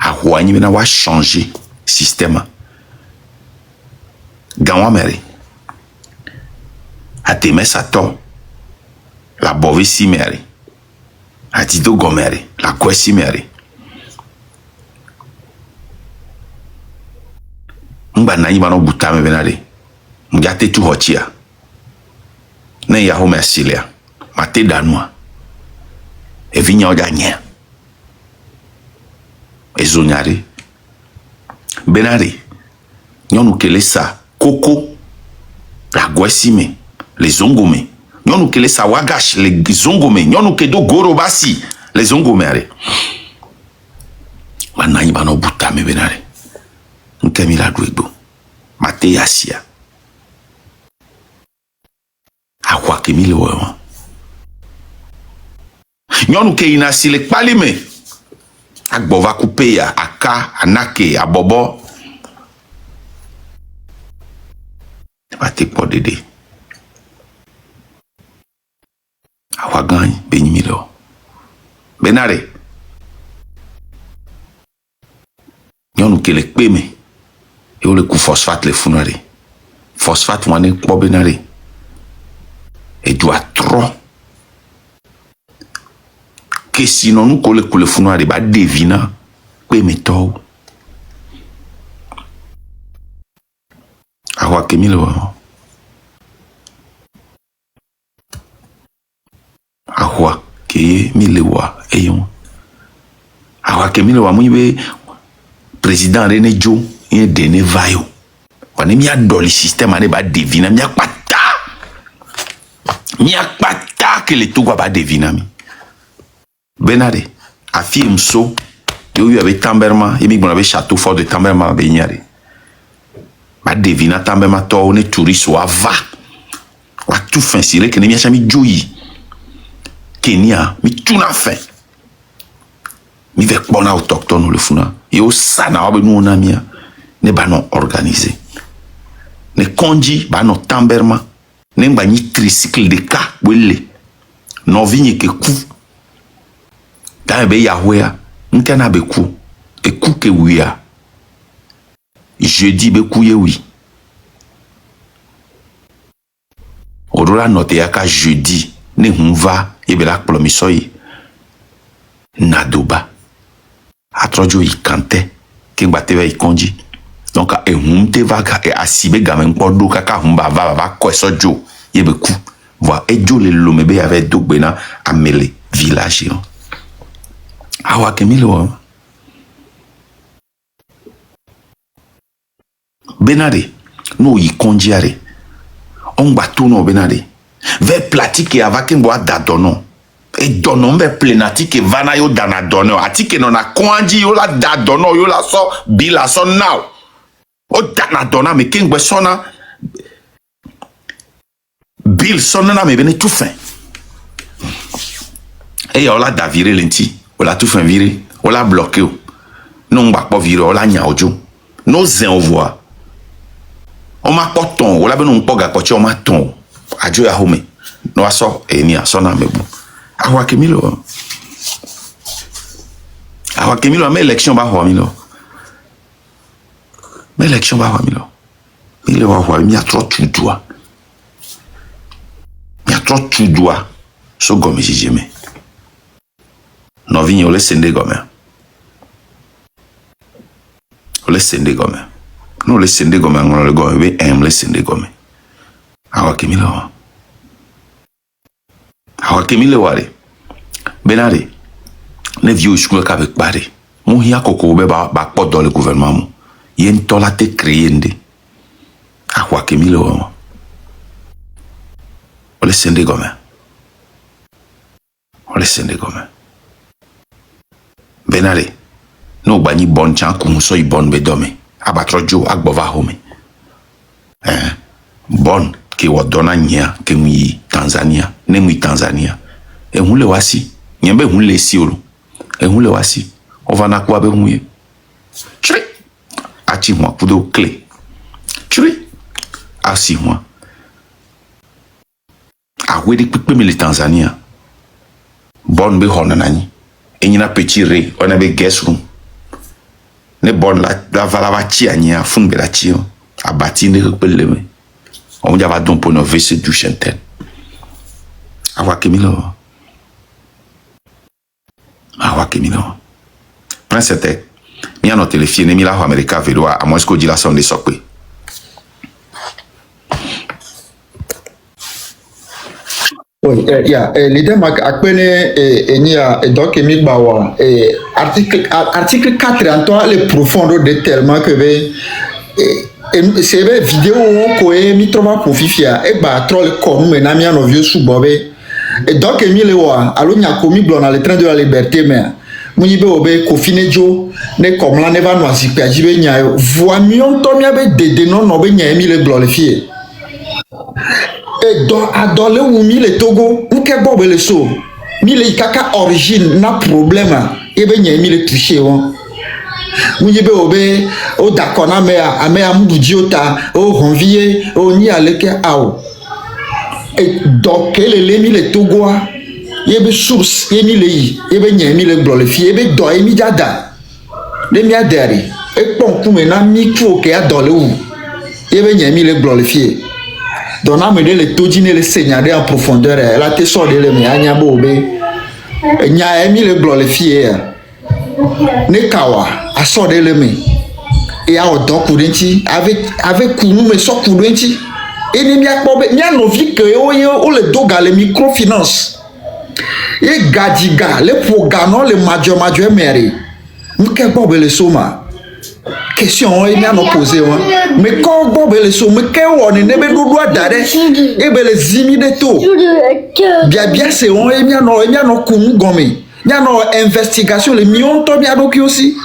Ahouani bena wa changer système. Ganwa mere. Ateme sato. La bove si mere. Atido gomere. La kwe si mere. Mba na yima no butame benade. Mgate tu hochia. Ne ya home asilia. Mate danwa. E vinya oja nye. Ezonyare benare nyonu kele sa koko la gwesime les zongome nyonu kele sa wagash les zongome nyonu kedo gorobasi les zongome are wananyi bano butame benare nkemila duego mate yasia akwa kemile wewa nyonu ke inasile palime Agbova coupe ya aka anake abobo pate po dede awagan benyimilo benare nyonu kele peme e ole ku phosphate le funare phosphate wane po benare e doit trop que sinon nous colle le funare ba devina pe meto awa kemilo awa ke milewa eyon awa kemilo wa muibe président René Jo e dene vayo wane mi adoli système ane ba devina mi akpata que le Togo ba devina mi benare afi mso yo yu avec Tamberma et mi bon avec château fort de Tamberma benyare ba devina Tamberma to ne touriste wa va wa tout fin sire que ne mi chami joyi Kenya mi tout na fin mi ve bona autochtone le funa yo sana wa nu na mia ne ba non organisé ne konji ba non Tamberma ne ngba ni tricycle de ka wele no vigne ke ku dans be yahweh ntena be ku e ku ke wia jeudi be ku ye wi Odora note yaka jeudi ne hunva yebela plomisoyi nadoba atrojo ikante ke gbateva ikonji donc e hunte va ka e asibe gamen podo kaka humba va ko sojo yebeku voir ejo le lomebe avec dogbena amele village awa kemilo benade no ikonjiare on bateau no benade vers platique avec un bois d'adono et donon vers plénatique vana yo dana dono atike non a konji yo la dadono yo la so bila so now o dana dona me king sona bill sona na me bene tout fin et yo la da virer lenti o la tout fin virer o la bloqué non ba pas virer o la nya ojo no zen o voix on m'a pas ton o la be no poga ko chi o ma ton ajo ya home no aso eni aso na mebu awa kemilo me election ba ho milo me election ba ho milo il va voir mi a trop tout doigt so gomme jijeme no vinho le sende gomme no le sende gomme ngolo le gomme be em le sende gomme awa kemilo wale benare ne vieux school ka be pare mo hia koko be ba po dans le gouvernement mo yen to la te créer ndé awa kemilo ole sende gomme benare no bani bon chan ku so ibon be dome abatrojo agbova home bon ki wodona nya ke mu Tanzania ne mu Tanzania e hunle wasi nyembe hunle siolo e hunle wasi on va na kwa be huye chri achi moi kudo clé chri asi moi a wedi pipe mi le Tanzania bon be hona nani enyina petit re on avait guest room ne bon la vala va chi anya funbe la chi abati ne repeleme on va donc pour nos vc du chantel awa kemilo prince tete mi a no téléphone mi la ho america velo a moins que dit la son de sokwe oui l'idée ma akpene enia donc mi bawa article 4 en toi le profondo de tellement que c'est une vidéo où mi trova profifia e ba troll comme me na mi no vieux subobe et donc mi le wa alo nya komi blon dans le train de la liberté mais muni be obe ko finejo ne comme la ne va no asipe ajibe nya voix mion to mi abe dede no be nya mi le blon le fie et donc adole ou mi le Togo nke bobe le so mi le kaka origine na problème e be nya mi le toucher won Mounibe obe o dakona mea mbudiota o honvier o ni aleke ao et donc le mi le Togoa yebe source yemi le yi yebe nyemi le glo le fi yebe do yemi jada le mi adere e pon kume na mi ku ke adole wu yebe nyemi le glo le fi donc na me de le tojine le seigneur en profondeur la te so de le mi anya bo obe nya yemi le glo le fi ne kawa aso de le mi et a odo kudenti avec kunu me so kudenti et ni mi akpobe mi anovi ke o le doga le microfinance et gadiga le programme le major mère nke bobe le soma question e mi ano poser mais quand bobe le soma ke woni ne be dudu adare e be le zimi de to bien c'est on e mi ano kunu gomi nyano investigation le million to bi adoki aussi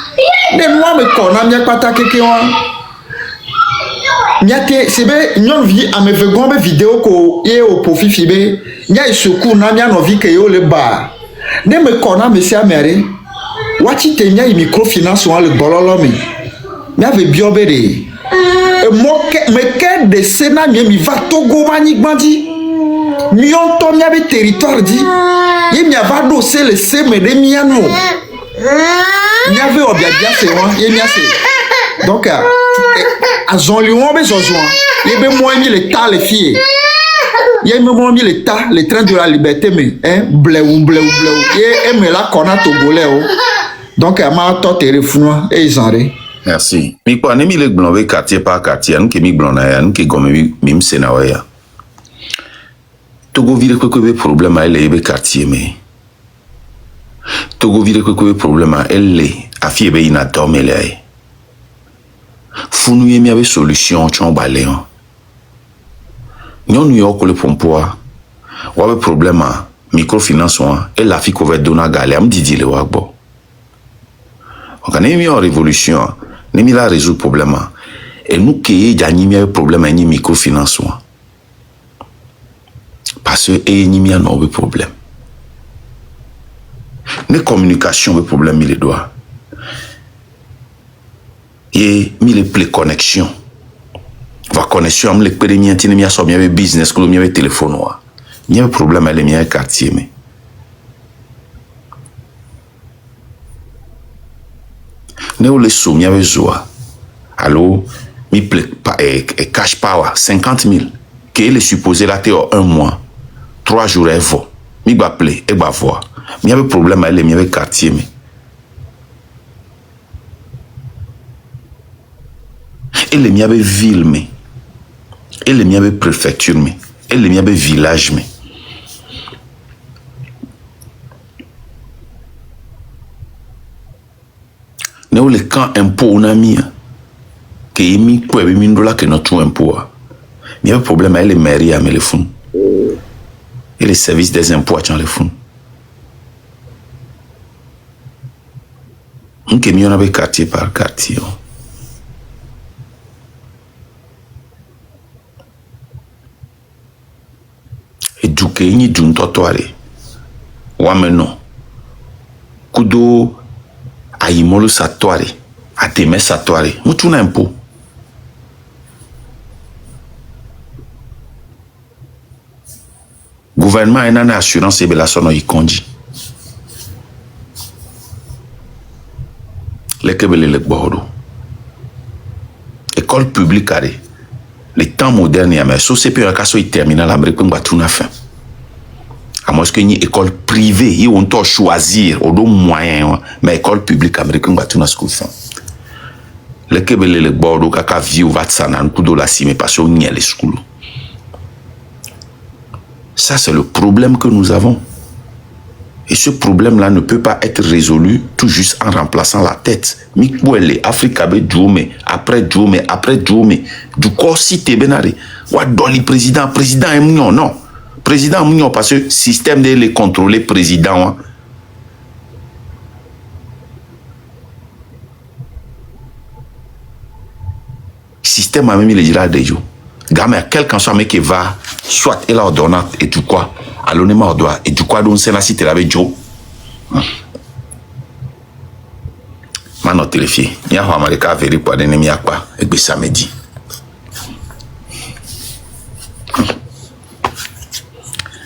de moi me kona mi akpata keke wa miate sebe nyon vi ameve gombe vidéo ko ye o profit fibe nya isuku na mi ano vi ke yo le ba ne me kona me sia mere wachi te nya microfinance wa le bololo mi ave biobere e mo ke me ke de sena mi va Togo mani gbandi mi on to mi ave territoire di ye mi ava do se le se me de mi anu mi ave obia se wa ye mi ase donc azon li won be zozo ye be mo mi le ta le fie Il y a même mis les trains de la liberté, mais bléou. Et mais là, qu'on a togolais. Donc, elle m'a torturé et ils en rient. Merci. Mais quoi, n'est-ce pas blonvé quartier par quartier, nous qui blonné, nous qui gomme mim sénawaya. Togo vire que problème à elle quartier mais. Togo vire que problème à elle a fié be ina dormé là. Fou nous y avait solution chon baléon. Nous New York le pompoa. Ou avait problème à microfinance et la fille couvert donna galé am didi le wagbo. On a mis en révolution. Nous avons résolu le problème. Et nous qui avons un problème avec la microfinance. Parce que nous avons un problème. Nous communication le problème, il doit. Et nous avons les connexions. La connexion, nous avons les business, nous avons les téléphones. Nous avons un problème avec les quartiers. Nous les sommes avec Zoa. Alors, mi cash power 50 000. Qui est supposé là un mois, 3 jours et va. Mi va appeler et va voir. Il y avait problème avec les quartiers mais. Et les mi avait ville mais. Et les mi avait préfecture mais. Et les mi avait village mais. Nous les camps impôts on a mis que émis quoi et mindola que notre impôt. Il y a un problème avec les mairies à les fonds et les services des impôts à les fonds. On est mis on avait quartier par quartier. Et du que ni d'un totoare. Ou maintenant. Kudo aïmolo satoare, ateme satoare, moutou n'a impôt. Gouvernement a une assurance et la sono y conduit. Les kebele le bordeaux. École publique arrêt. Les temps modernes y a mais sauf c'est puis un cas soit terminal l'Amérique on va tout na fin. À moins que une école privée, ils ont tort choisir au dos moyen, mais école publique américaine va tout na school fin. Le kebele le bordeaux kaka vieux va tsana un coup de la cime parce qu'on y a les schools. Ça c'est le problème que nous avons. Et ce problème-là ne peut pas être résolu tout juste en remplaçant la tête. Mikwele, Afrique abe Djoume, après Djoume, du corps si te benare. Wa doli président est mignon, non. Président mignon parce que système de les contrôler président. Système a même les dira de yo. Gamin, quelqu'un soit mec qui va, soit il a ordonné et du quoi, à l'honnêtement doit et du quoi donc c'est la cité avec Joe. Maintenant téléfié, il y a un Américain vérifié pour l'ennemi à quoi et puis samedi.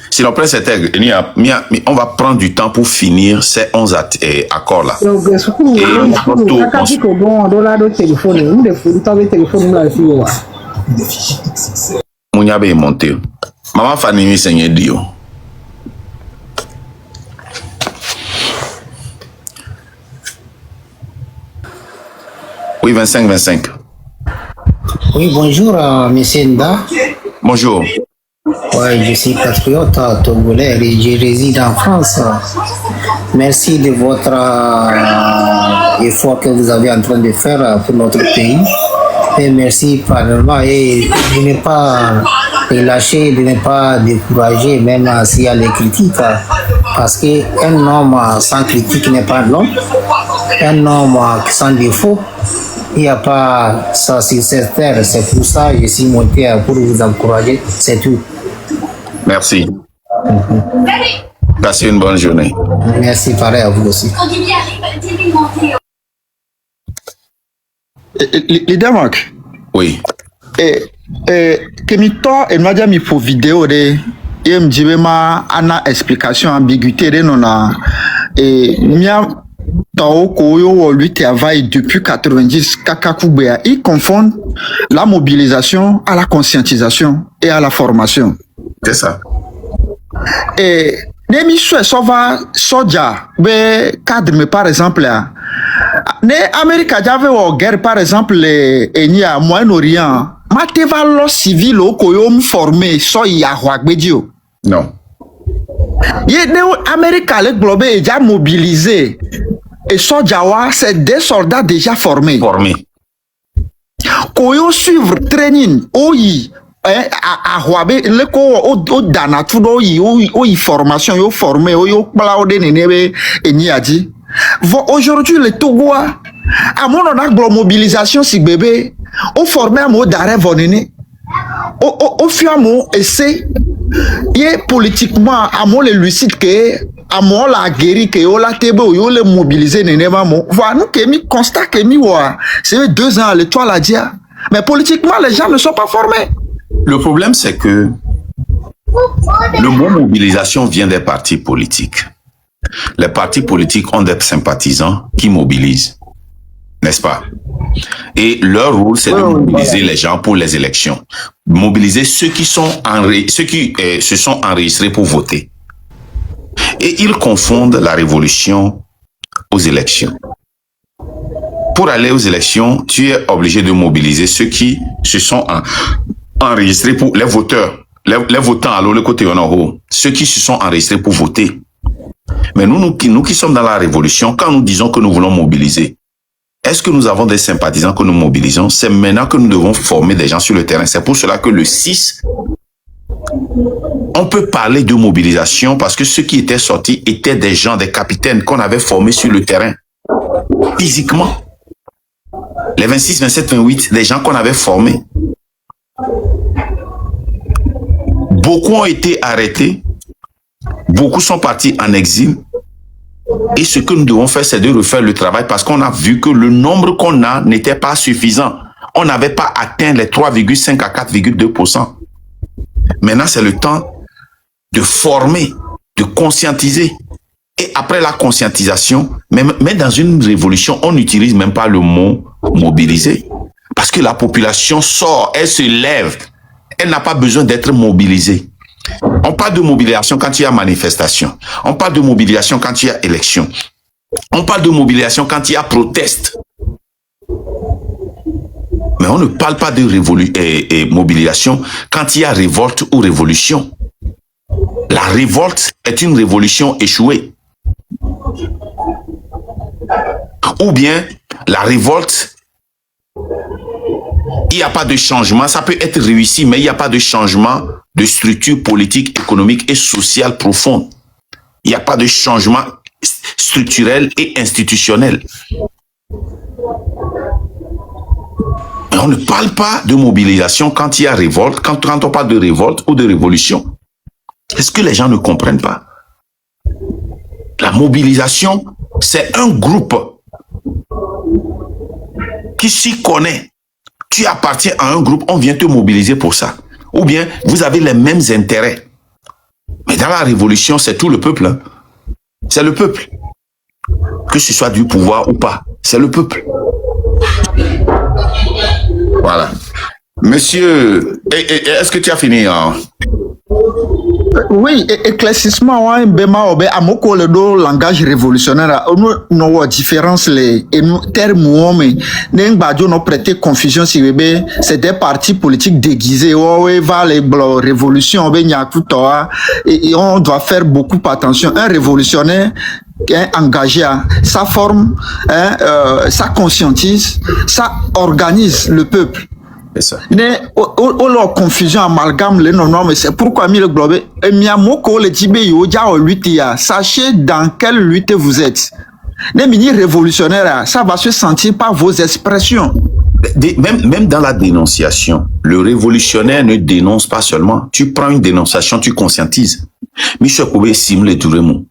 Si l'on prend cet aigle, on va prendre du temps pour finir ces 11 accords là. Mouniabe est monté. Maman Fanny Seigneur Dio. Oui, 25. Oui, bonjour, monsieur Nda. Bonjour. Oui, je suis patriote togolais et je réside en France. Merci de votre effort que vous avez en train de faire pour notre pays. Et merci parlement et de ne pas relâcher, de ne pas décourager, même s'il y a les critiques. Parce qu'un homme sans critique n'est pas l'homme. Un homme sans défaut, il n'y a pas ça sur cette terre. C'est pour ça que je suis monté pour vous encourager. C'est tout. Merci. Passez une bonne journée. Merci, pareil à vous aussi. Leader Mark. Oui. Que mi to et m'a dit mi pour vidéo de et me dit ma ana explication ambiguïté de nona et mia Tao Koyo lui travaille depuis 90 Kakakubea. Il confond la mobilisation à la conscientisation et à la formation. C'est ça. Et Nemi Sova Soja, cadre, par exemple, là. Ne Amérique j'avais une guerre, par exemple, et à Moyen-Orient. Mateva lo civil au koyom formé, so yahwagbedio. Non. L'Amérique, le globe est déjà mobilisé. Et Sojawa, c'est des soldats déjà formés. Formés. Koyo suivre training, oyi, à Huabe, le ko o dana tout oyi formation, yo formé, yo plaude nenebe, et ni a dit. Aujourd'hui, le Togo, à mon mobilisation, si bébé, on formé à mon d'arrêt vonene, au fur et à mon essai, et politiquement, à mon le lucide que, à mon la guéri que, on la tebe, on le mobilisé, nenema mon, voilà, nous, que mi constat que mi wa, c'est 2 ans, le toit la dia, mais politiquement, les gens ne sont pas formés. Le problème, c'est que le mot mobilisation vient des partis politiques. Les partis politiques ont des sympathisants qui mobilisent, n'est-ce pas? Et leur rôle, c'est de mobiliser les gens pour les élections. Mobiliser ceux qui se sont enregistrés pour voter. Et ils confondent la révolution aux élections. Pour aller aux élections, tu es obligé de mobiliser ceux qui se sont enregistrés pour les voteurs. Les votants, alors le côté en haut, ceux qui se sont enregistrés pour voter. Mais nous qui sommes dans la révolution, quand nous disons que nous voulons mobiliser, est-ce que nous avons des sympathisants que nous mobilisons? C'est maintenant que nous devons former des gens sur le terrain. C'est pour cela que le 6, on peut parler de mobilisation parce que ceux qui étaient sortis étaient des gens, des capitaines qu'on avait formés sur le terrain, physiquement. Les 26, 27, 28, des gens qu'on avait formés. Beaucoup ont été arrêtés. Beaucoup sont partis en exil. Et ce que nous devons faire, c'est de refaire le travail parce qu'on a vu que le nombre qu'on a n'était pas suffisant. On n'avait pas atteint les 3,5 à 4,2%. Maintenant, c'est le temps de former, de conscientiser. Et après la conscientisation, mais dans une révolution, on n'utilise même pas le mot mobiliser. Parce que la population sort, elle se lève. Elle n'a pas besoin d'être mobilisée. On parle de mobilisation quand il y a manifestation. On parle de mobilisation quand il y a élection. On parle de mobilisation quand il y a proteste. Mais on ne parle pas de mobilisation quand il y a révolte ou révolution. La révolte est une révolution échouée. Ou bien la révolte, il n'y a pas de changement. Ça peut être réussi, mais il n'y a pas de changement de structure politique, économique et sociale profonde. Il n'y a pas de changement structurel et institutionnel. Mais on ne parle pas de mobilisation quand il y a révolte, quand on parle de révolte ou de révolution. Est-ce que les gens ne comprennent pas? La mobilisation, c'est un groupe qui s'y connaît. Tu appartiens à un groupe, on vient te mobiliser pour ça. Ou bien, vous avez les mêmes intérêts. Mais dans la révolution, c'est tout le peuple. Hein. C'est le peuple. Que ce soit du pouvoir ou pas, c'est le peuple. Voilà. Monsieur, est-ce que tu as fini hein? Oui, éclaircissement, à moko le do langage révolutionnaire, on a différence les termes, mais n'engbajo no prêter confusion si bébé, c'est des partis politiques déguisés, va les révolution, et on doit faire beaucoup attention. Un révolutionnaire engagé, ça forme, ça conscientise, ça organise le peuple. Leur confusion amalgame les non mais c'est pourquoi mis le globe et miamoko le tibé yoja au lutte. Sachez dans quelle lutte vous êtes. Les mini révolutionnaires, ça va se sentir par vos expressions. Même dans la dénonciation, le révolutionnaire ne dénonce pas seulement. Tu prends une dénonciation, tu conscientises. Michel Koubé simle Touremou.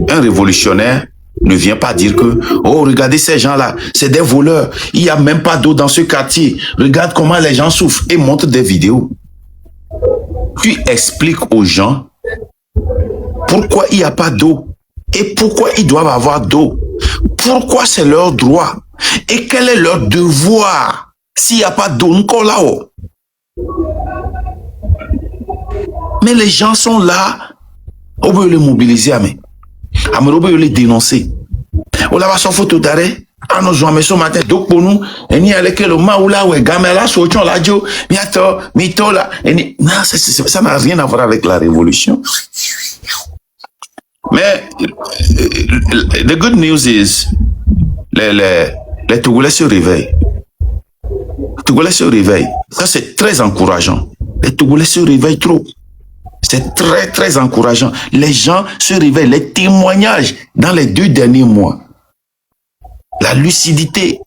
Un révolutionnaire ne vient pas dire que, oh, regardez ces gens-là, c'est des voleurs. Il n'y a même pas d'eau dans ce quartier. Regarde comment les gens souffrent et montre des vidéos. Tu expliques aux gens pourquoi il n'y a pas d'eau et pourquoi ils doivent avoir d'eau. Pourquoi c'est leur droit et quel est leur devoir s'il n'y a pas d'eau encore là-haut. Mais les gens sont là. On veut les mobiliser, on veut les dénoncer. On va son photo d'arrêt. À nos gens, mais ce matin, donc pour nous, il y a lesquels au maoula, ouais, gamela, sochon, la dio, miato, mito, là. Non, ça n'a rien à voir avec la révolution. Mais, the good news is, les Togolais se réveillent. Les Togolais se réveillent. Ça, c'est très encourageant. Les Togolais se réveillent trop. C'est très, très encourageant. Les gens se réveillent. Les témoignages dans les 2 derniers mois. La lucidité.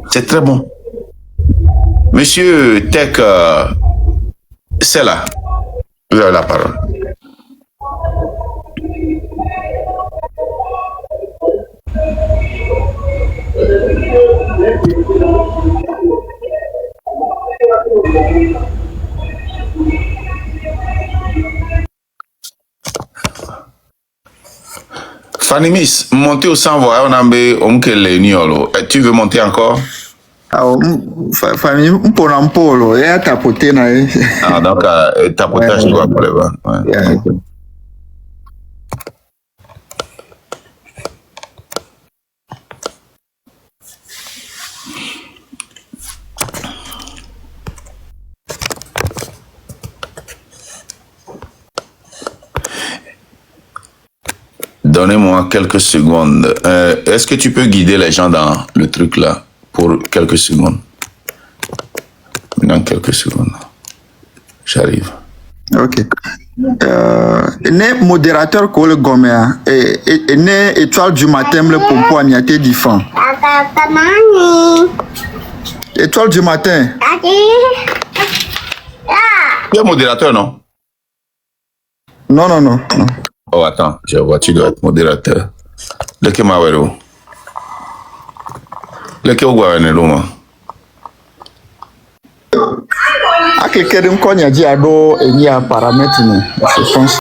C'est très bon. Monsieur Tech, c'est là. Vous avez la parole. Fanny Miss, montez au 100 voix, on a les niolo. Tu veux monter encore? Ah, famille, pour un polo, et à tapoter, ah, donc, tapotage, tu vois, pour les bas. Ouais. Donnez-moi quelques secondes. Est-ce que tu peux guider les gens dans le truc là pour quelques secondes? Dans quelques secondes. J'arrive. Ok. Ne modérateur ko le gomea et ne étoile du matin le pompo amiaté difan. Étoile du matin. Tu es modérateur, non? Non. Oh, attends, je vois, tu dois être modérateur. Lequel m'a vu? Lequel m'a vu? A quelqu'un qu'on a dit à dos et il y a paramètres, je pense.